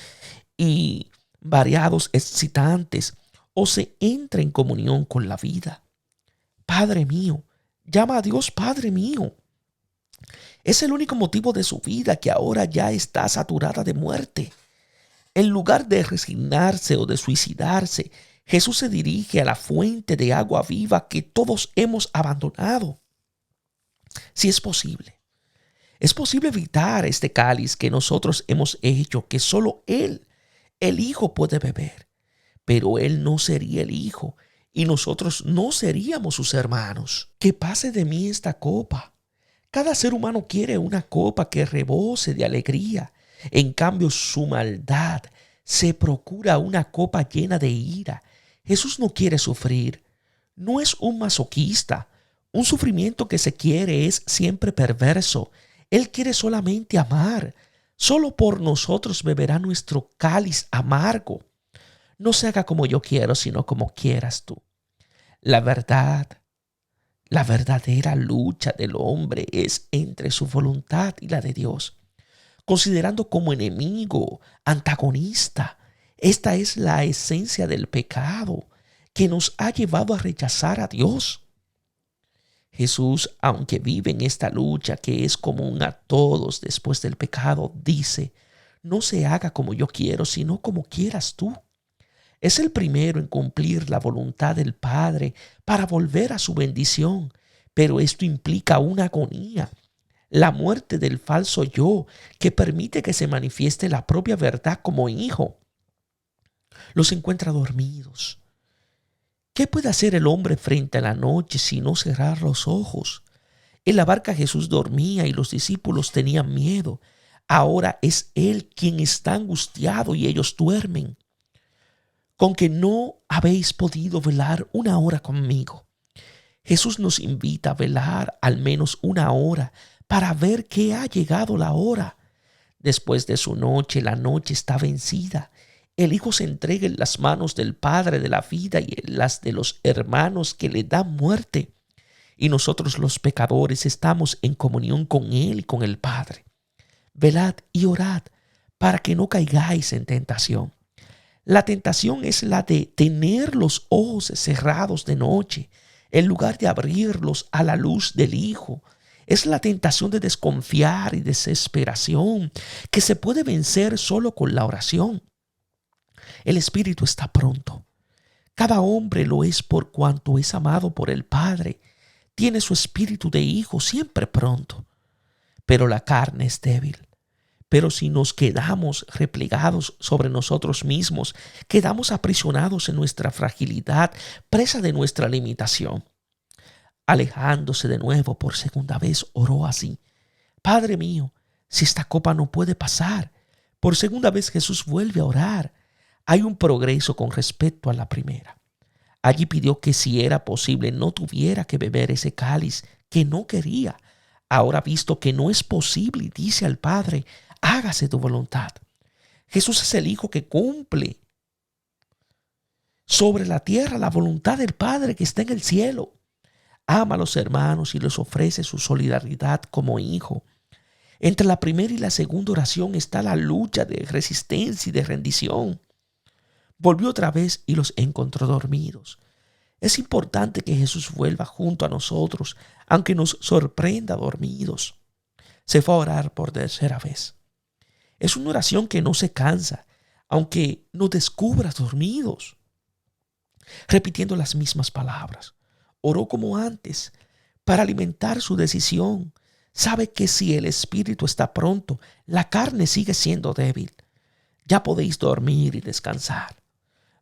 y variados excitantes, o se entra en comunión con la vida. Padre mío, llama a Dios Padre mío. Es el único motivo de su vida que ahora ya está saturada de muerte. En lugar de resignarse o de suicidarse, Jesús se dirige a la fuente de agua viva que todos hemos abandonado. Si es posible evitar este cáliz que nosotros hemos hecho, que solo Él, el Hijo, puede beber. Pero Él no sería el Hijo y nosotros no seríamos sus hermanos. Que pase de mí esta copa. Cada ser humano quiere una copa que rebose de alegría. En cambio, su maldad se procura una copa llena de ira. Jesús no quiere sufrir. No es un masoquista. Un sufrimiento que se quiere es siempre perverso. Él quiere solamente amar. Solo por nosotros beberá nuestro cáliz amargo. No se haga como yo quiero, sino como quieras tú. La verdadera lucha del hombre es entre su voluntad y la de Dios, considerando como enemigo, antagonista. Esta es la esencia del pecado que nos ha llevado a rechazar a Dios. Jesús, aunque vive en esta lucha que es común a todos después del pecado, dice: no se haga como yo quiero, sino como quieras tú. Es el primero en cumplir la voluntad del Padre para volver a su bendición, pero esto implica una agonía, la muerte del falso yo que permite que se manifieste la propia verdad como hijo. Los encuentra dormidos. ¿Qué puede hacer el hombre frente a la noche sino cerrar los ojos? En la barca Jesús dormía y los discípulos tenían miedo. Ahora es Él quien está angustiado y ellos duermen. Con que no habéis podido velar una hora conmigo. Jesús nos invita a velar al menos una hora para ver que ha llegado la hora. Después de su noche, la noche está vencida. El Hijo se entrega en las manos del Padre de la vida y en las de los hermanos que le dan muerte. Y nosotros los pecadores estamos en comunión con Él y con el Padre. Velad y orad para que no caigáis en tentación. La tentación es la de tener los ojos cerrados de noche en lugar de abrirlos a la luz del Hijo. Es la tentación de desconfiar y desesperación que se puede vencer solo con la oración. El Espíritu está pronto. Cada hombre lo es por cuanto es amado por el Padre. Tiene su espíritu de hijo siempre pronto. Pero la carne es débil. Pero si nos quedamos replegados sobre nosotros mismos, quedamos aprisionados en nuestra fragilidad, presa de nuestra limitación. Alejándose de nuevo por segunda vez, oró así: Padre mío, si esta copa no puede pasar. Por segunda vez Jesús vuelve a orar. Hay un progreso con respecto a la primera. Allí pidió que si era posible no tuviera que beber ese cáliz que no quería. Ahora, visto que no es posible, dice al Padre: hágase tu voluntad. Jesús es el Hijo que cumple sobre la tierra la voluntad del Padre que está en el cielo. Ama a los hermanos y les ofrece su solidaridad como hijo. Entre la primera y la segunda oración está la lucha de resistencia y de rendición. Volvió otra vez y los encontró dormidos. Es importante que Jesús vuelva junto a nosotros, aunque nos sorprenda dormidos. Se fue a orar por tercera vez. Es una oración que no se cansa, aunque nos descubras dormidos, repitiendo las mismas palabras. Oró como antes para alimentar su decisión. Sabe que si el espíritu está pronto, la carne sigue siendo débil. Ya podéis dormir y descansar.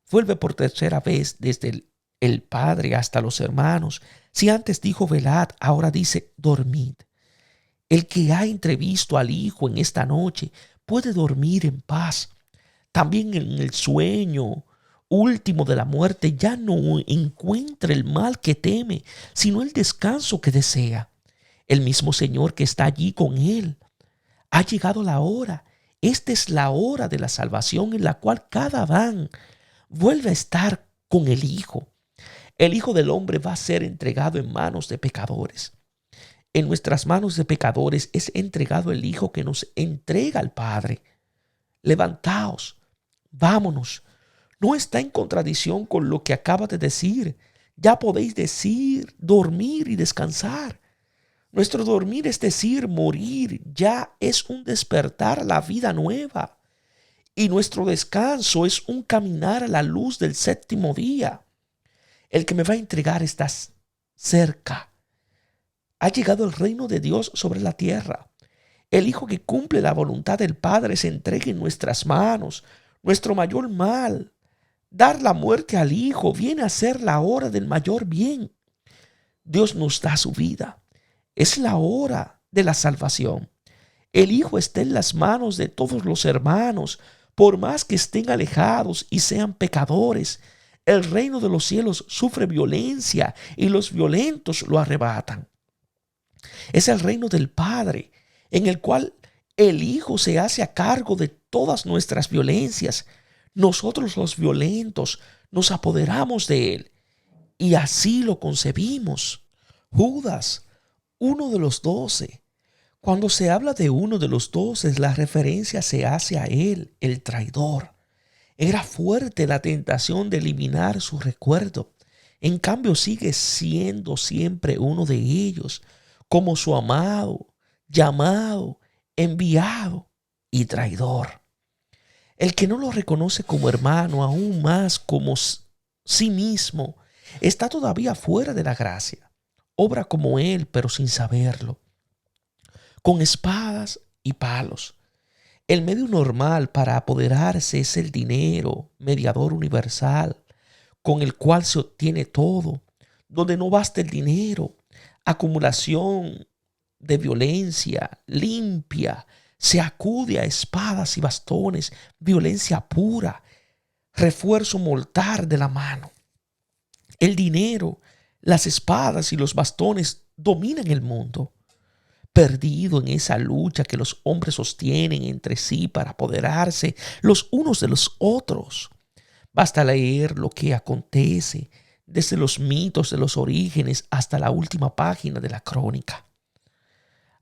Vuelve por tercera vez desde el Padre hasta los hermanos. Si antes dijo velad, ahora dice dormid. El que ha entrevisto al Hijo en esta noche puede dormir en paz. También en el sueño último de la muerte ya no encuentra el mal que teme, sino el descanso que desea. El mismo Señor que está allí con él. Ha llegado la hora. Esta es la hora de la salvación en la cual cada Adán vuelve a estar con el Hijo. El Hijo del Hombre va a ser entregado en manos de pecadores. En nuestras manos de pecadores es entregado el Hijo que nos entrega al Padre. Levantaos, vámonos. No está en contradicción con lo que acaba de decir. Ya podéis decir, dormir y descansar. Nuestro dormir, es decir, morir, ya es un despertar a la vida nueva. Y nuestro descanso es un caminar a la luz del séptimo día. El que me va a entregar está cerca. Ha llegado el reino de Dios sobre la tierra. El Hijo que cumple la voluntad del Padre se entrega en nuestras manos. Nuestro mayor mal, dar la muerte al Hijo, viene a ser la hora del mayor bien. Dios nos da su vida. Es la hora de la salvación. El Hijo está en las manos de todos los hermanos, por más que estén alejados y sean pecadores. El reino de los cielos sufre violencia y los violentos lo arrebatan. Es el reino del Padre, en el cual el Hijo se hace a cargo de todas nuestras violencias. Nosotros los violentos nos apoderamos de él y así lo concebimos. Judas, uno de los 12. Cuando se habla de uno de los 12, la referencia se hace a él, el traidor. Era fuerte la tentación de eliminar su recuerdo. En cambio, sigue siendo siempre uno de ellos, como su amado, llamado, enviado y traidor. El que no lo reconoce como hermano, aún más como sí mismo, está todavía fuera de la gracia. Obra como él, pero sin saberlo, con espadas y palos. El medio normal para apoderarse es el dinero, mediador universal, con el cual se obtiene todo. Donde no basta el dinero, acumulación de violencia limpia, se acude a espadas y bastones, violencia pura, refuerzo mortal de la mano. El dinero, las espadas y los bastones dominan el mundo. Perdido en esa lucha que los hombres sostienen entre sí para apoderarse los unos de los otros. Basta leer lo que acontece desde los mitos de los orígenes hasta la última página de la crónica.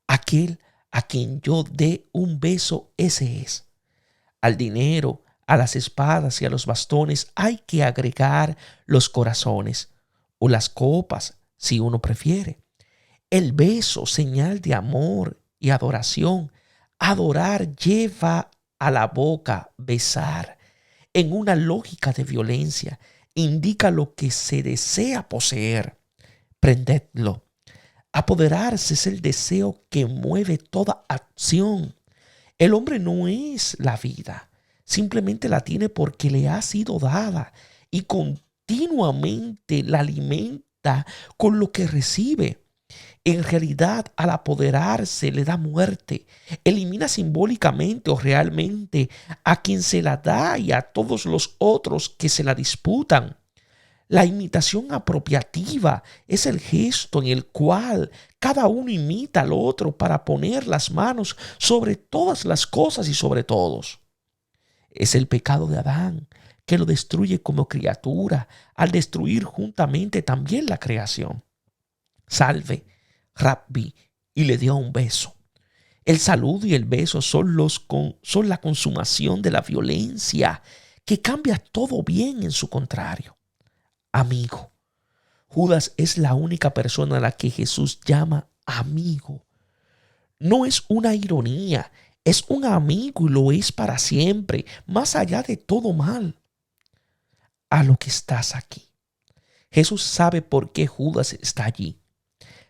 Aquel a quien yo dé un beso, ese es. Al dinero, a las espadas y a los bastones hay que agregar los corazones o las copas, si uno prefiere. El beso, señal de amor y adoración. Adorar lleva a la boca besar. En una lógica de violencia, indica lo que se desea poseer. Prendedlo. Apoderarse es el deseo que mueve toda acción. El hombre no es la vida, simplemente la tiene porque le ha sido dada y continuamente la alimenta con lo que recibe. En realidad, al apoderarse, le da muerte. Elimina simbólicamente o realmente a quien se la da y a todos los otros que se la disputan. La imitación apropiativa es el gesto en el cual cada uno imita al otro para poner las manos sobre todas las cosas y sobre todos. Es el pecado de Adán que lo destruye como criatura al destruir juntamente también la creación. Salve, Rabbi, y le dio un beso. El saludo y el beso son la consumación de la violencia que cambia todo bien en su contrario. Amigo. Judas es la única persona a la que Jesús llama amigo. No es una ironía, Es un amigo y lo es para siempre, más allá de todo mal. A lo que estás aquí. Jesús sabe por qué Judas está allí.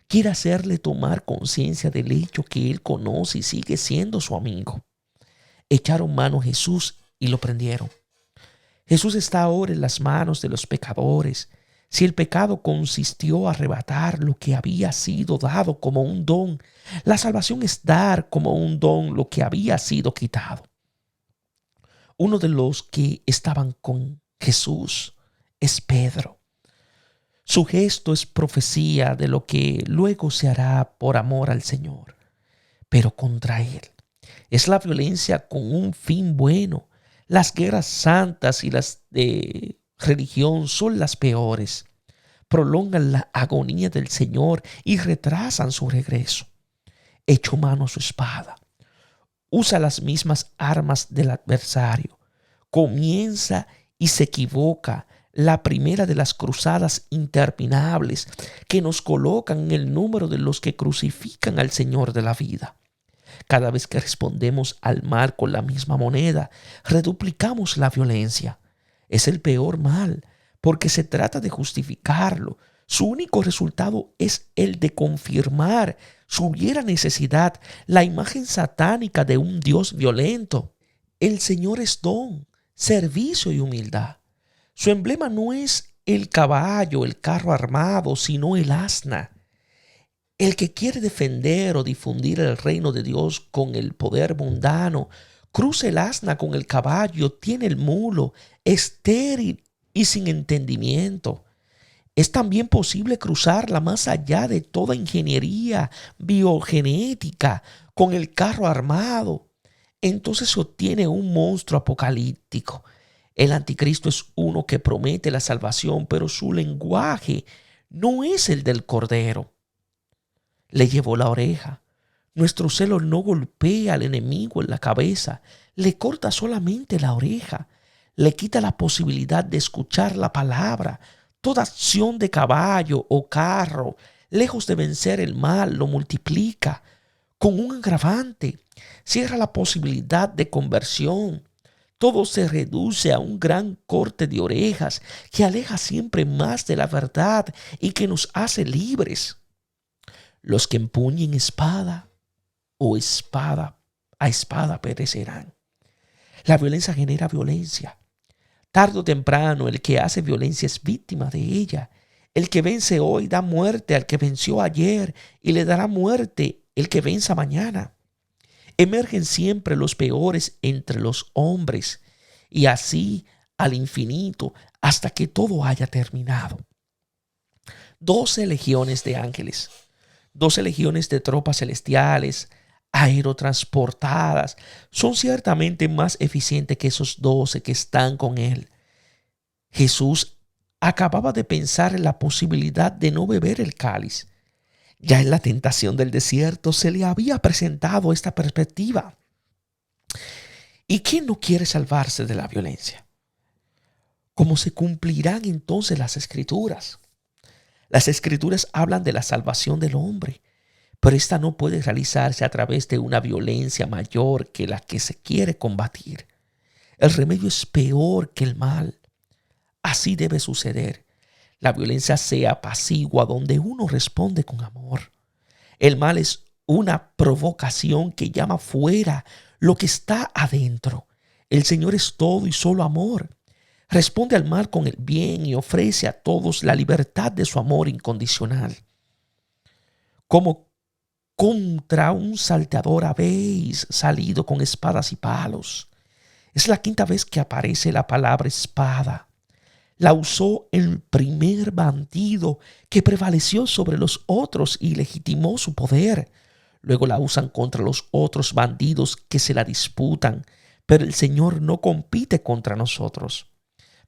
Quiere hacerle tomar conciencia del hecho que él conoce y sigue siendo su amigo. Echaron mano a Jesús y lo prendieron. Jesús está ahora en las manos de los pecadores. Si el pecado consistió en arrebatar lo que había sido dado como un don, la salvación es dar como un don lo que había sido quitado. Uno de los que estaban con Jesús es Pedro. Su gesto es profecía de lo que luego se hará por amor al Señor, pero contra Él. Es la violencia con un fin bueno. Las guerras santas y las de religión son las peores. Prolongan la agonía del Señor y retrasan su regreso. Echó mano a su espada. Usa las mismas armas del adversario. Comienza y se equivoca. La primera de las cruzadas interminables que nos colocan en el número de los que crucifican al Señor de la vida. Cada vez que respondemos al mal con la misma moneda, reduplicamos la violencia. Es el peor mal, porque se trata de justificarlo. Su único resultado es el de confirmar, si hubiera necesidad, la imagen satánica de un Dios violento. El Señor es don, servicio y humildad. Su emblema no es el caballo, el carro armado, sino el asna. El que quiere defender o difundir el reino de Dios con el poder mundano, cruza el asna con el caballo, tiene el mulo, estéril y sin entendimiento. Es también posible cruzarla más allá de toda ingeniería biogenética con el carro armado. Entonces se obtiene un monstruo apocalíptico. El anticristo es uno que promete la salvación, pero su lenguaje no es el del Cordero. Le llevó la oreja. Nuestro celo no golpea al enemigo en la cabeza, le corta solamente la oreja, le quita la posibilidad de escuchar la palabra. Toda acción de caballo o carro, lejos de vencer el mal, lo multiplica. Con un agravante, cierra la posibilidad de conversión. Todo se reduce a un gran corte de orejas que aleja siempre más de la verdad y que nos hace libres. Los que empuñen espada o espada a espada perecerán. La violencia genera violencia. Tarde o temprano el que hace violencia es víctima de ella. El que vence hoy da muerte al que venció ayer y le dará muerte el que venza mañana. Emergen siempre los peores entre los hombres y así al infinito hasta que todo haya terminado. 12 legiones de ángeles. 12 legiones de tropas celestiales, aerotransportadas, son ciertamente más eficientes que esos 12 que están con él. Jesús acababa de pensar en la posibilidad de no beber el cáliz. Ya en la tentación del desierto se le había presentado esta perspectiva. ¿Y quién no quiere salvarse de la violencia? ¿Cómo se cumplirán entonces las Escrituras? Las Escrituras hablan de la salvación del hombre, pero esta no puede realizarse a través de una violencia mayor que la que se quiere combatir. El remedio es peor que el mal. Así debe suceder. La violencia se apacigua donde uno responde con amor. El mal es una provocación que llama fuera lo que está adentro. El Señor es todo y solo amor. Responde al mal con el bien y ofrece a todos la libertad de su amor incondicional. Como contra un salteador habéis salido con espadas y palos. Es la quinta vez que aparece la palabra espada. La usó el primer bandido que prevaleció sobre los otros y legitimó su poder. Luego la usan contra los otros bandidos que se la disputan, pero el Señor no compite contra nosotros.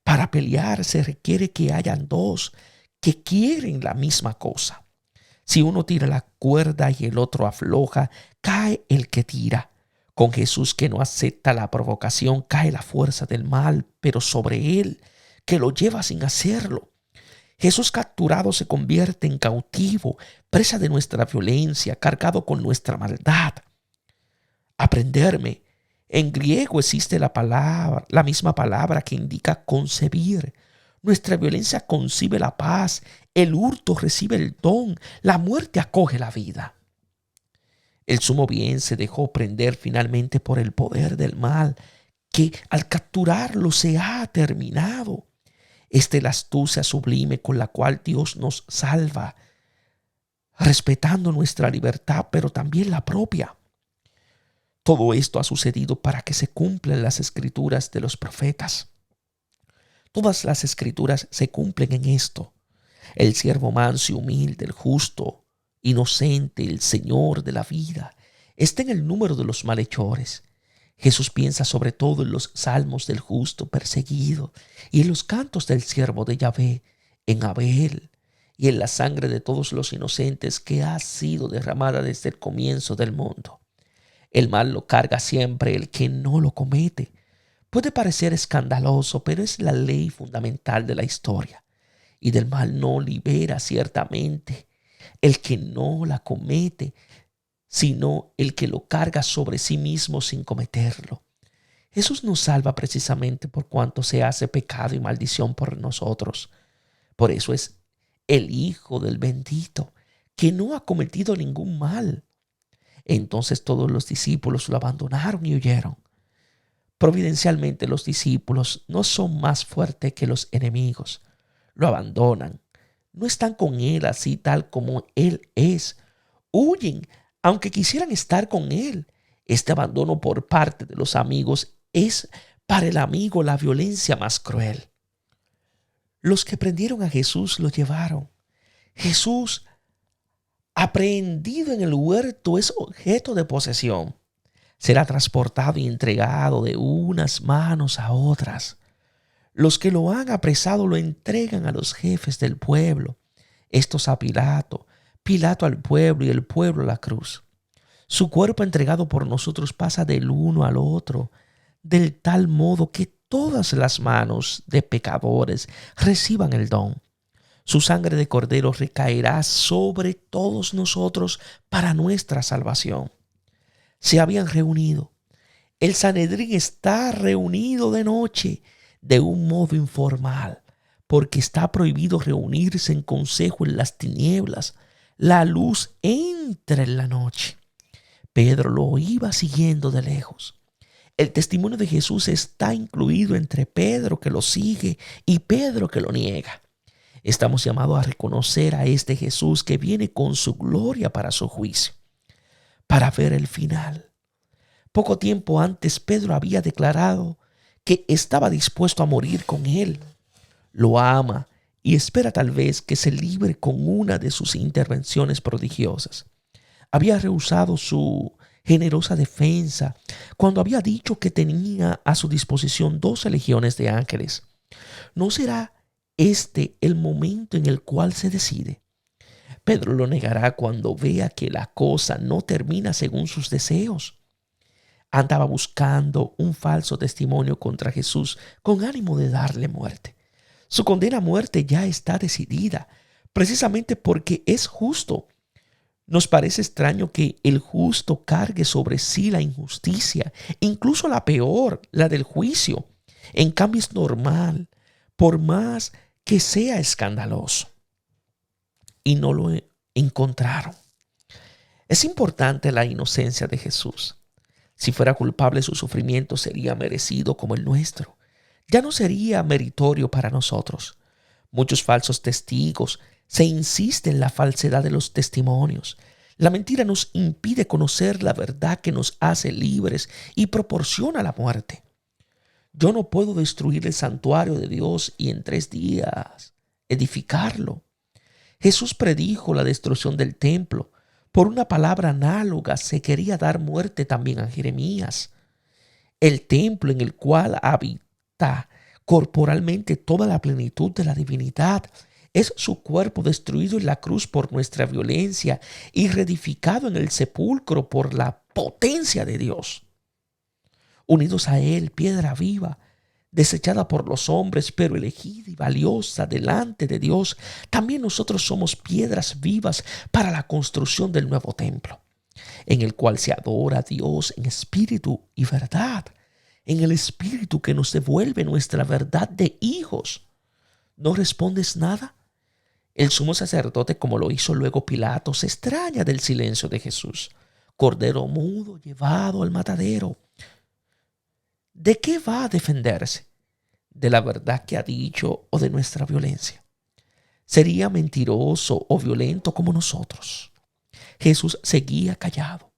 Para pelear se requiere que hayan dos que quieren la misma cosa. Si uno tira la cuerda y el otro afloja, cae el que tira. Con Jesús, que no acepta la provocación, cae la fuerza del mal, pero sobre él, que lo lleva sin hacerlo. Jesús capturado se convierte en cautivo, presa de nuestra violencia, cargado con nuestra maldad. aprenderme. En griego existe la misma palabra que indica concebir. Nuestra violencia concibe la paz, el hurto recibe el don, la muerte acoge la vida. El sumo bien se dejó prender finalmente por el poder del mal, que al capturarlo se ha terminado. Esta es la astucia sublime con la cual Dios nos salva, respetando nuestra libertad, pero también la propia. Todo esto ha sucedido para que se cumplan las escrituras de los profetas. Todas las escrituras se cumplen en esto. El siervo manso y humilde, el justo, inocente, el Señor de la vida, está en el número de los malhechores. Jesús piensa sobre todo en los salmos del justo perseguido y en los cantos del siervo de Yahvé, en Abel y en la sangre de todos los inocentes que ha sido derramada desde el comienzo del mundo. El mal lo carga siempre el que no lo comete. Puede parecer escandaloso, pero es la ley fundamental de la historia. Y del mal no libera ciertamente el que no la comete, sino el que lo carga sobre sí mismo sin cometerlo. Jesús nos salva precisamente por cuanto se hace pecado y maldición por nosotros. Por eso es el Hijo del bendito, que no ha cometido ningún mal. Entonces todos los discípulos lo abandonaron y huyeron. Providencialmente los discípulos no son más fuertes que los enemigos. Lo abandonan. No están con él así tal como él es. Huyen, aunque quisieran estar con él. Este abandono por parte de los amigos es para el amigo la violencia más cruel. Los que prendieron a Jesús lo llevaron. Jesús, aprehendido en el huerto, es objeto de posesión. Será transportado y entregado de unas manos a otras. Los que lo han apresado lo entregan a los jefes del pueblo, estos a Pilato, Pilato al pueblo y el pueblo a la cruz. Su cuerpo entregado por nosotros pasa del uno al otro, del tal modo que todas las manos de pecadores reciban el don. Su sangre de cordero recaerá sobre todos nosotros para nuestra salvación. Se habían reunido. El Sanedrín está reunido de noche, de un modo informal, porque está prohibido reunirse en consejo en las tinieblas. La luz entra en la noche. Pedro lo iba siguiendo de lejos. El testimonio de Jesús está incluido entre Pedro que lo sigue y Pedro que lo niega. Estamos llamados a reconocer a este Jesús que viene con su gloria para su juicio, para ver el final. Poco tiempo antes Pedro había declarado que estaba dispuesto a morir con él. Lo ama y espera tal vez que se libre con una de sus intervenciones prodigiosas. Había rehusado su generosa defensa cuando había dicho que tenía a su disposición 12 legiones de ángeles. ¿No será este el momento en el cual se decide? Pedro lo negará cuando vea que la cosa no termina según sus deseos. Andaba buscando un falso testimonio contra Jesús con ánimo de darle muerte. Su condena a muerte ya está decidida, precisamente porque es justo. Nos parece extraño que el justo cargue sobre sí la injusticia, incluso la peor, la del juicio. En cambio es normal, por más que sea escandaloso. Y no lo encontraron. Es importante la inocencia de Jesús. Si fuera culpable, su sufrimiento sería merecido como el nuestro. Ya no sería meritorio para nosotros. Muchos falsos testigos se insiste en la falsedad de los testimonios. La mentira nos impide conocer la verdad que nos hace libres y proporciona la muerte. Yo no puedo destruir el santuario de Dios y en 3 días edificarlo. Jesús predijo la destrucción del templo. Por una palabra análoga se quería dar muerte también a Jeremías. El templo en el cual habita corporalmente toda la plenitud de la divinidad es su cuerpo destruido en la cruz por nuestra violencia y reedificado en el sepulcro por la potencia de Dios. Unidos a él, piedra viva, desechada por los hombres, pero elegida y valiosa delante de Dios, también nosotros somos piedras vivas para la construcción del nuevo templo. en el cual se adora a Dios en espíritu y verdad, en el espíritu que nos devuelve nuestra verdad de hijos. ¿No respondes nada? El sumo sacerdote, como lo hizo luego Pilato, se extraña del silencio de Jesús. Cordero mudo llevado al matadero. ¿De qué va a defenderse? ¿De la verdad que ha dicho o de nuestra violencia? Sería mentiroso o violento como nosotros. Jesús seguía callado.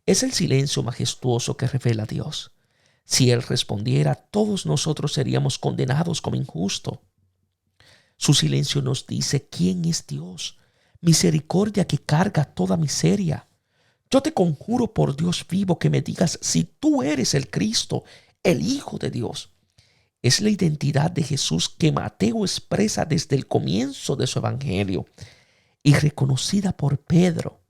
Es el silencio majestuoso que revela a Dios. Si Él respondiera, todos nosotros seríamos condenados como injustos. Su silencio nos dice quién es Dios, misericordia que carga toda miseria. Yo te conjuro por Dios vivo que me digas si tú eres el Cristo, el Hijo de Dios. Es la identidad de Jesús que Mateo expresa desde el comienzo de su evangelio y reconocida por Pedro.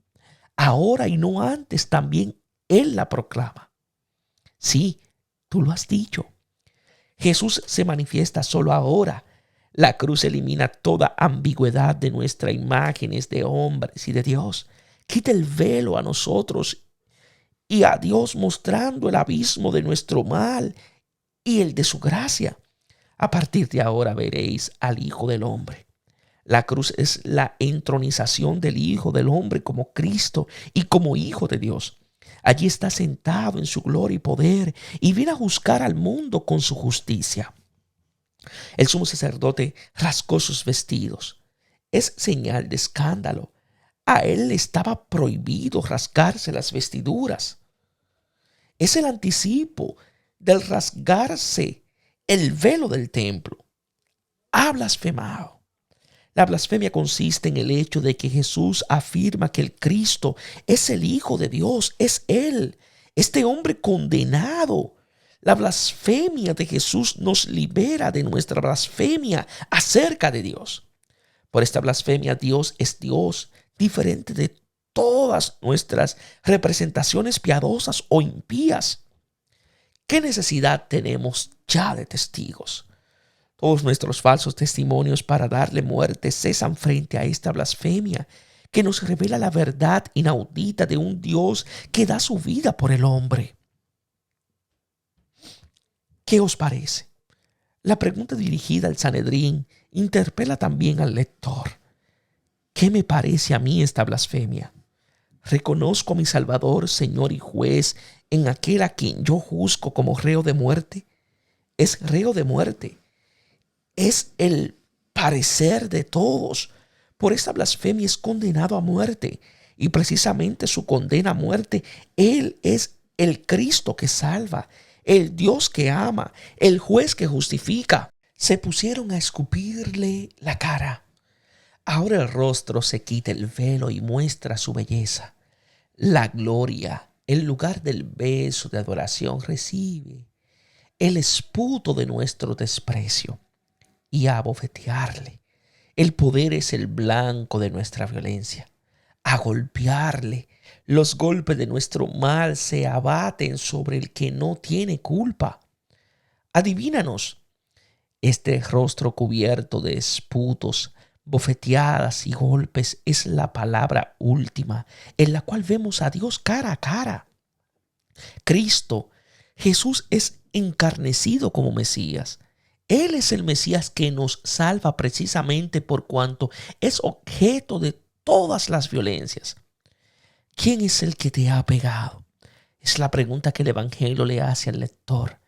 Ahora y no antes también él la proclama. Sí, tú lo has dicho. Jesús se manifiesta solo ahora. La cruz elimina toda ambigüedad de nuestras imágenes de hombres y de Dios. Quita el velo a nosotros y a Dios, mostrando el abismo de nuestro mal y el de su gracia. A partir de ahora veréis al Hijo del Hombre. La cruz es la entronización del Hijo del Hombre como Cristo y como Hijo de Dios. Allí está sentado en su gloria y poder y viene a juzgar al mundo con su justicia. El sumo sacerdote rasgó sus vestidos. Es señal de escándalo. A él le estaba prohibido rasgarse las vestiduras. Es el anticipo del rasgarse el velo del templo. Ha blasfemado. La blasfemia consiste en el hecho de que Jesús afirma que el Cristo es el Hijo de Dios, es Él, este hombre condenado. La blasfemia de Jesús nos libera de nuestra blasfemia acerca de Dios. Por esta blasfemia, Dios es Dios, diferente de todas nuestras representaciones piadosas o impías. ¿Qué necesidad tenemos ya de testigos? Todos nuestros falsos testimonios para darle muerte cesan frente a esta blasfemia que nos revela la verdad inaudita de un Dios que da su vida por el hombre. ¿Qué os parece? La pregunta dirigida al Sanedrín interpela también al lector. ¿Qué me parece a mí esta blasfemia? ¿Reconozco a mi Salvador, Señor y Juez en aquel a quien yo juzgo como reo de muerte? Es reo de muerte. Es el parecer de todos. Por esta blasfemia es condenado a muerte. Y precisamente su condena a muerte, Él es el Cristo que salva, el Dios que ama, el juez que justifica. Se pusieron a escupirle la cara. Ahora el rostro se quita el velo y muestra su belleza. La gloria, el lugar del beso de adoración, recibe el esputo de nuestro desprecio. Y a bofetearle. El poder es el blanco de nuestra violencia. A golpearle. Los golpes de nuestro mal se abaten sobre el que no tiene culpa. Adivínanos. Este rostro cubierto de esputos, bofeteadas y golpes es la palabra última en la cual vemos a Dios cara a cara. Cristo, Jesús es encarnecido como Mesías. Él es el Mesías que nos salva precisamente por cuanto es objeto de todas las violencias. ¿Quién es el que te ha pegado? Es la pregunta que el Evangelio le hace al lector.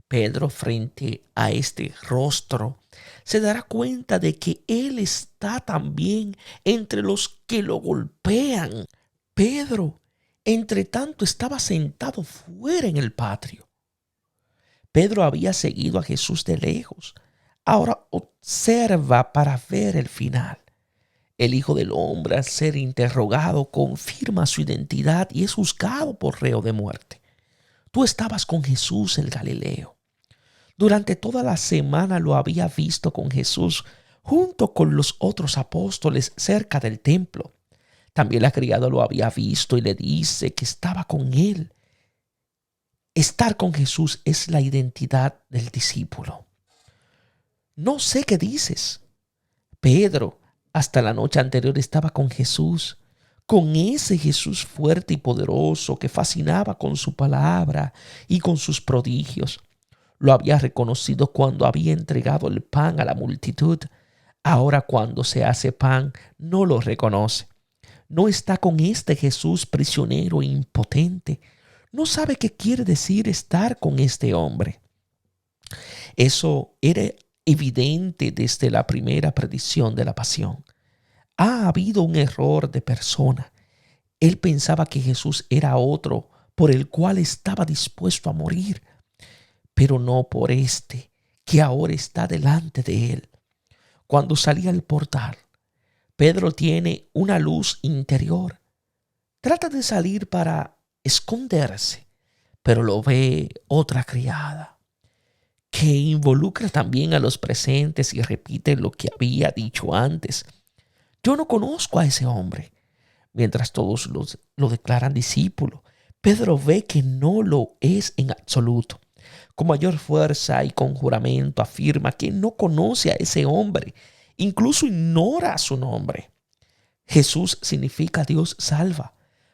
Pedro, frente a este rostro, se dará cuenta de que él está también entre los que lo golpean. Pedro, entre tanto, estaba sentado fuera en el patio. Pedro había seguido a Jesús de lejos. Ahora observa para ver el final. El Hijo del Hombre, al ser interrogado, confirma su identidad y es juzgado por reo de muerte. Tú estabas con Jesús el Galileo. Durante toda la semana lo había visto con Jesús junto con los otros apóstoles cerca del templo. También la criada lo había visto y le dice que estaba con él. Estar con Jesús es la identidad del discípulo. No sé qué dices. Pedro, hasta la noche anterior estaba con Jesús. con ese Jesús fuerte y poderoso que fascinaba con su palabra y con sus prodigios. Lo había reconocido cuando había entregado el pan a la multitud. Ahora cuando se hace pan, no lo reconoce. No está con este Jesús prisionero e impotente. No sabe qué quiere decir estar con este hombre. Eso era evidente desde la primera predicción de la pasión. Ha habido un error de persona. Él pensaba que Jesús era otro por el cual estaba dispuesto a morir, pero no por este que ahora está delante de él. Cuando salía al portal, Pedro tiene una luz interior. Trata de salir para esconderse, pero lo ve otra criada, que involucra también a los presentes y repite lo que había dicho antes. Yo no conozco a ese hombre. Mientras todos lo declaran discípulo, Pedro ve que no lo es en absoluto. Con mayor fuerza y con juramento afirma que no conoce a ese hombre, incluso ignora su nombre. Jesús significa Dios salva.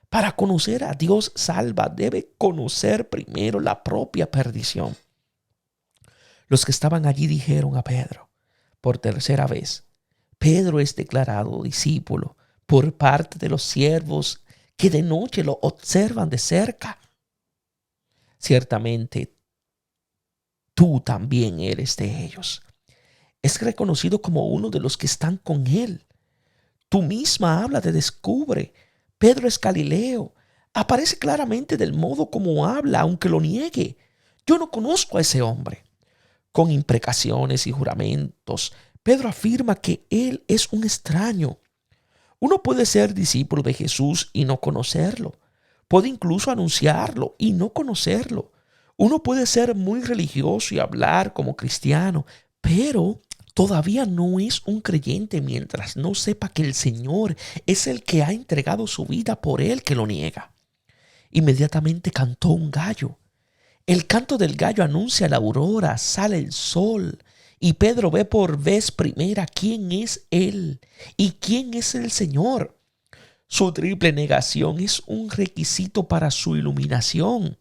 Para conocer a Dios salva debe conocer primero la propia perdición. Los que estaban allí dijeron a Pedro por tercera vez: Pedro es declarado discípulo por parte de los siervos que de noche lo observan de cerca. Ciertamente, tú también eres de ellos. Es reconocido como uno de los que están con él. Tú misma habla de descubre. Pedro es Galileo. Aparece claramente del modo como habla, aunque lo niegue. Yo no conozco a ese hombre. Con imprecaciones y juramentos, Pedro afirma que él es un extraño. Uno puede ser discípulo de Jesús y no conocerlo. Puede incluso anunciarlo y no conocerlo. Uno puede ser muy religioso y hablar como cristiano, pero todavía no es un creyente mientras no sepa que el Señor es el que ha entregado su vida por él que lo niega. Inmediatamente cantó un gallo. El canto del gallo anuncia la aurora, sale el sol, y Pedro ve por vez primera quién es él y quién es el Señor. Su triple negación es un requisito para su iluminación.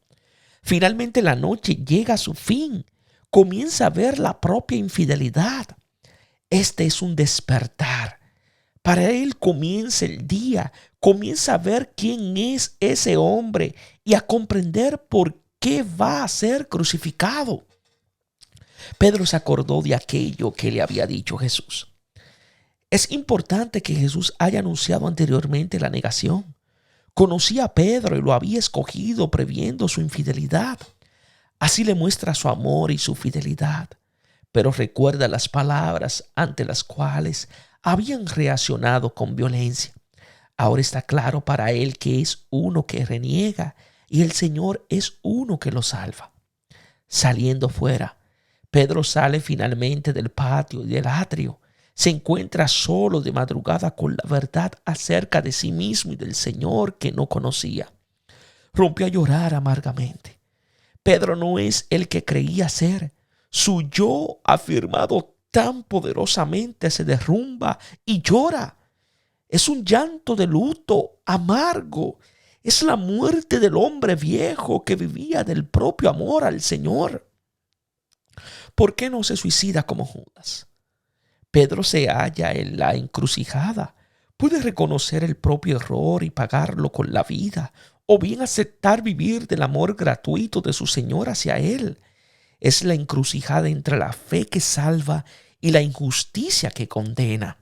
Finalmente la noche llega a su fin. Comienza a ver la propia infidelidad. Este es un despertar. Para él comienza el día. Comienza a ver quién es ese hombre y a comprender por qué va a ser crucificado. Pedro se acordó de aquello que le había dicho Jesús. Es importante que Jesús haya anunciado anteriormente la negación. Conocía a Pedro y lo había escogido previendo su infidelidad. Así le muestra su amor y su fidelidad. Pero recuerda las palabras ante las cuales habían reaccionado con violencia. Ahora está claro para él que es uno que reniega y el Señor es uno que lo salva. Saliendo fuera, Pedro sale finalmente del patio y del atrio. Se encuentra solo de madrugada con la verdad acerca de sí mismo y del Señor que no conocía. Rompió a llorar amargamente. Pedro no es el que creía ser. Su yo afirmado tan poderosamente se derrumba y llora. Es un llanto de luto amargo. Es la muerte del hombre viejo que vivía del propio amor al Señor. ¿Por qué no se suicida como Judas? Pedro se halla en la encrucijada. Puede reconocer el propio error y pagarlo con la vida, o bien aceptar vivir del amor gratuito de su Señor hacia él. Es la encrucijada entre la fe que salva y la injusticia que condena.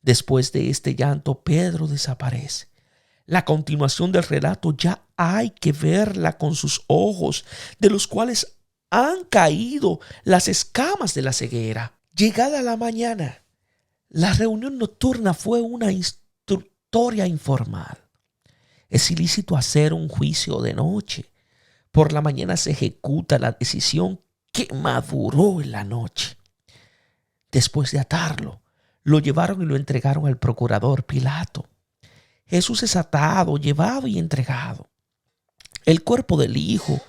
Después de este llanto, Pedro desaparece. La continuación del relato ya hay que verla con sus ojos, de los cuales han caído las escamas de la ceguera. Llegada la mañana, la reunión nocturna fue una instructoria informal. Es ilícito hacer un juicio de noche. Por la mañana se ejecuta la decisión que maduró en la noche. Después de atarlo, lo llevaron y lo entregaron al procurador Pilato. Jesús es atado, llevado y entregado. El cuerpo del Hijo,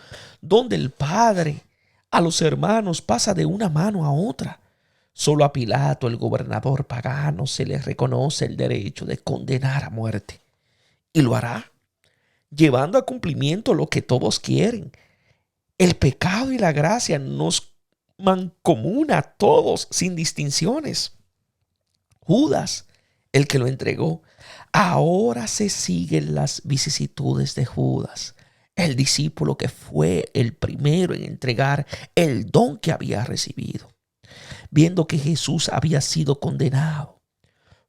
donde el Padre a los hermanos pasa de una mano a otra. Solo a Pilato, el gobernador pagano, se le reconoce el derecho de condenar a muerte. y lo hará, llevando a cumplimiento lo que todos quieren. El pecado y la gracia nos mancomuna a todos sin distinciones. Judas, el que lo entregó, ahora se siguen las vicisitudes de Judas, el discípulo que fue el primero en entregar el don que había recibido. Viendo que Jesús había sido condenado,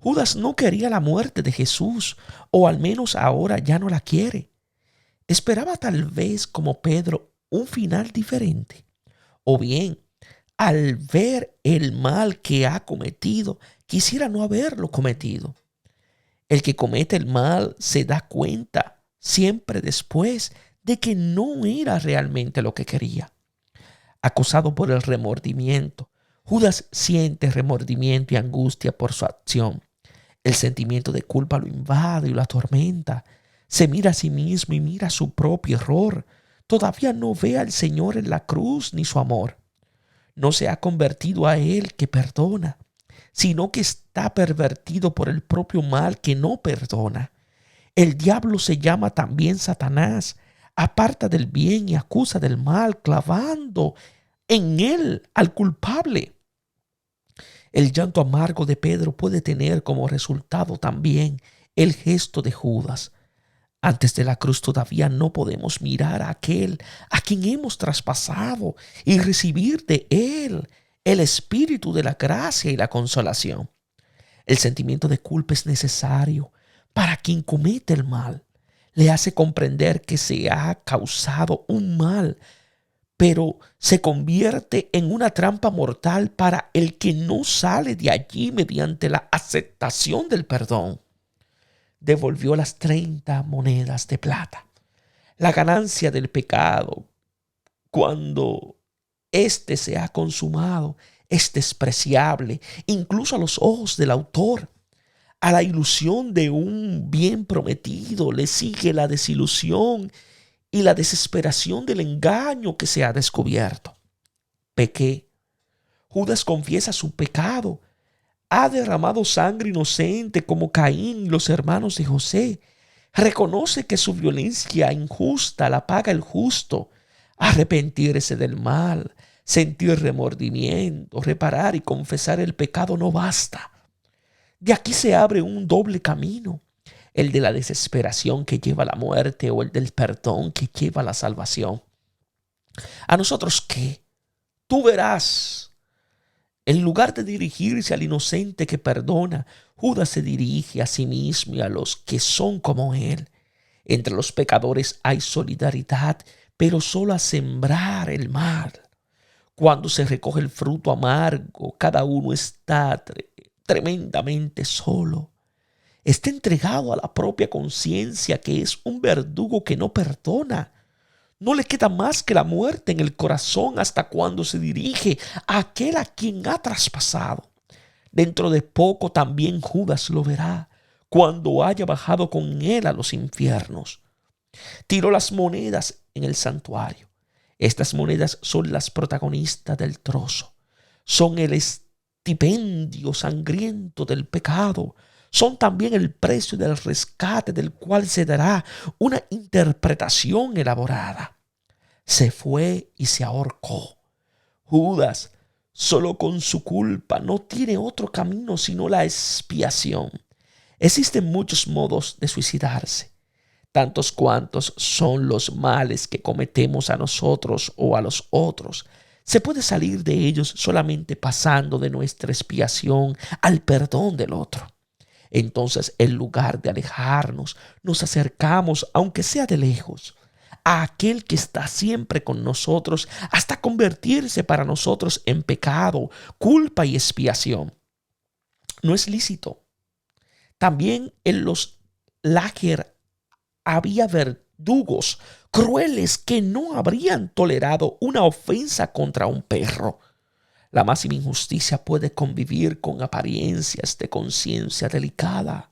Judas no quería la muerte de Jesús, o al menos ahora ya no la quiere. Esperaba tal vez como Pedro un final diferente. O bien, al ver el mal que ha cometido, quisiera no haberlo cometido. El que comete el mal se da cuenta siempre después de que no era realmente lo que quería. Acosado por el remordimiento, Judas siente remordimiento y angustia por su acción. El sentimiento de culpa lo invade y lo atormenta. Se mira a sí mismo y mira su propio error. Todavía no ve al Señor en la cruz ni su amor. No se ha convertido a Él que perdona, sino que está pervertido por el propio mal que no perdona. El diablo se llama también Satanás. Aparta del bien y acusa del mal, clavando en él al culpable. El llanto amargo de Pedro puede tener como resultado también el gesto de Judas. Antes de la cruz todavía no podemos mirar a aquel a quien hemos traspasado y recibir de él el espíritu de la gracia y la consolación. El sentimiento de culpa es necesario para quien comete el mal. Le hace comprender que se ha causado un mal, pero se convierte en una trampa mortal para el que no sale de allí mediante la aceptación del perdón. Devolvió las 30 monedas de plata. La ganancia del pecado, cuando éste se ha consumado, es despreciable, incluso a los ojos del autor. A la ilusión de un bien prometido le sigue la desilusión y la desesperación del engaño que se ha descubierto. Pequé. Judas confiesa su pecado. Ha derramado sangre inocente como Caín y los hermanos de José. Reconoce que su violencia injusta la paga el justo. Arrepentirse del mal, sentir remordimiento, reparar y confesar el pecado no basta. De aquí se abre un doble camino, el de la desesperación que lleva a la muerte o el del perdón que lleva a la salvación. ¿A nosotros qué? Tú verás. En lugar de dirigirse al inocente que perdona, Judas se dirige a sí mismo y a los que son como él. Entre los pecadores hay solidaridad, pero solo a sembrar el mal. Cuando se recoge el fruto amargo, cada uno está tremendamente solo. Está entregado a la propia conciencia, que es un verdugo que no perdona. No le queda más que la muerte en el corazón hasta cuando se dirige a aquel a quien ha traspasado. Dentro de poco también Judas lo verá, cuando haya bajado con él a los infiernos. Tiró las monedas en el santuario. Estas monedas son las protagonistas del trozo. Son el estipendio sangriento del pecado. Son también el precio del rescate del cual se dará una interpretación elaborada. Se fue y se ahorcó. Judas, solo con su culpa, no tiene otro camino sino la expiación. Existen muchos modos de suicidarse, tantos cuantos son los males que cometemos a nosotros o a los otros. Se puede salir de ellos solamente pasando de nuestra expiación al perdón del otro. Entonces, en lugar de alejarnos, nos acercamos, aunque sea de lejos, a aquel que está siempre con nosotros hasta convertirse para nosotros en pecado, culpa y expiación. No es lícito. También en los lager había verdugos crueles que no habrían tolerado una ofensa contra un perro. La máxima injusticia puede convivir con apariencias de conciencia delicada.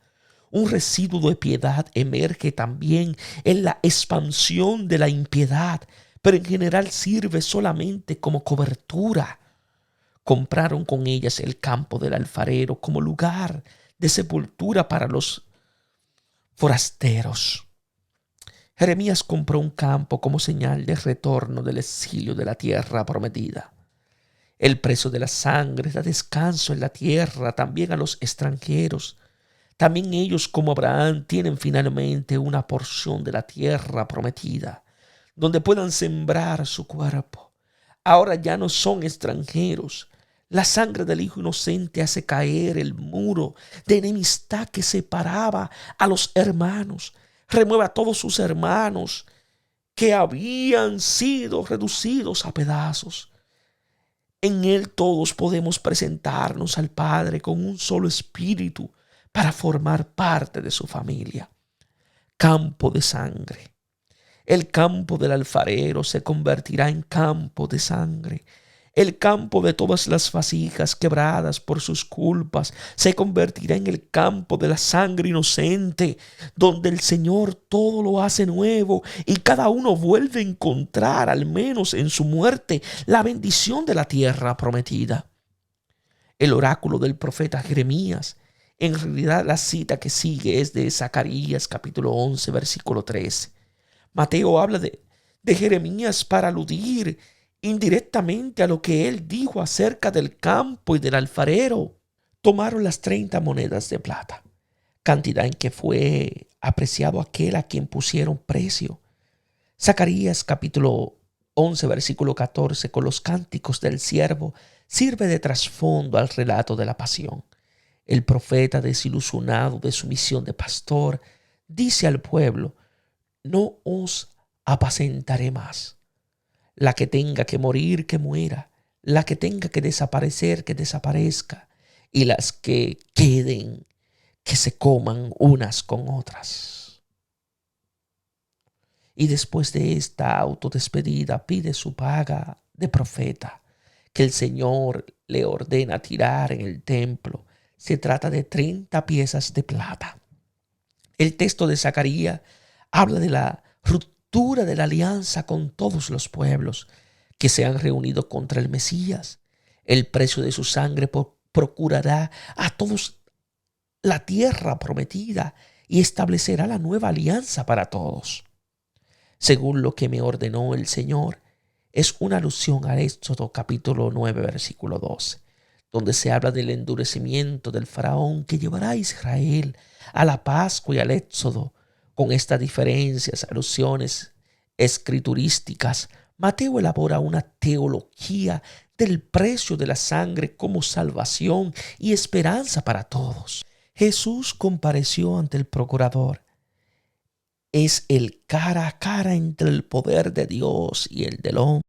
Un residuo de piedad emerge también en la expansión de la impiedad, pero en general sirve solamente como cobertura. Compraron con ellas el campo del alfarero como lugar de sepultura para los forasteros. Jeremías compró un campo como señal de retorno del exilio de la tierra prometida. El precio de la sangre da descanso en la tierra también a los extranjeros. También ellos, como Abraham, tienen finalmente una porción de la tierra prometida, donde puedan sembrar su cuerpo. Ahora ya no son extranjeros. La sangre del Hijo inocente hace caer el muro de enemistad que separaba a los hermanos. Remueve a todos sus hermanos que habían sido reducidos a pedazos. En Él todos podemos presentarnos al Padre con un solo espíritu para formar parte de su familia. Campo de sangre. El campo del alfarero se convertirá en campo de sangre. El campo de todas las vasijas quebradas por sus culpas se convertirá en el campo de la sangre inocente, donde el Señor todo lo hace nuevo y cada uno vuelve a encontrar, al menos en su muerte, la bendición de la tierra prometida. El oráculo del profeta Jeremías, en realidad la cita que sigue es de Zacarías capítulo 11 versículo 13. Mateo habla de Jeremías para aludir indirectamente a lo que él dijo acerca del campo y del alfarero. Tomaron las 30 monedas de plata, cantidad en que fue apreciado aquel a quien pusieron precio. Zacarías capítulo 11 versículo 14, con los cánticos del siervo, sirve de trasfondo al relato de la pasión. El profeta, desilusionado de su misión de pastor, dice al pueblo: no os apacentaré más. La que tenga que morir, que muera. La que tenga que desaparecer, que desaparezca. Y las que queden, que se coman unas con otras. Y después de esta autodespedida pide su paga de profeta, que el Señor le ordena tirar en el templo. Se trata de 30 piezas de plata. El texto de Zacarías habla de la ruptura de la alianza con todos los pueblos que se han reunido contra el Mesías. El precio de su sangre procurará a todos la tierra prometida y establecerá la nueva alianza para todos. Según lo que me ordenó el Señor, es una alusión al Éxodo capítulo 9 versículo 12, donde se habla del endurecimiento del faraón que llevará a Israel a la Pascua y al Éxodo. Con estas diferencias, alusiones escriturísticas, Mateo elabora una teología del precio de la sangre como salvación y esperanza para todos. Jesús compareció ante el procurador. Es el cara a cara entre el poder de Dios y el del hombre.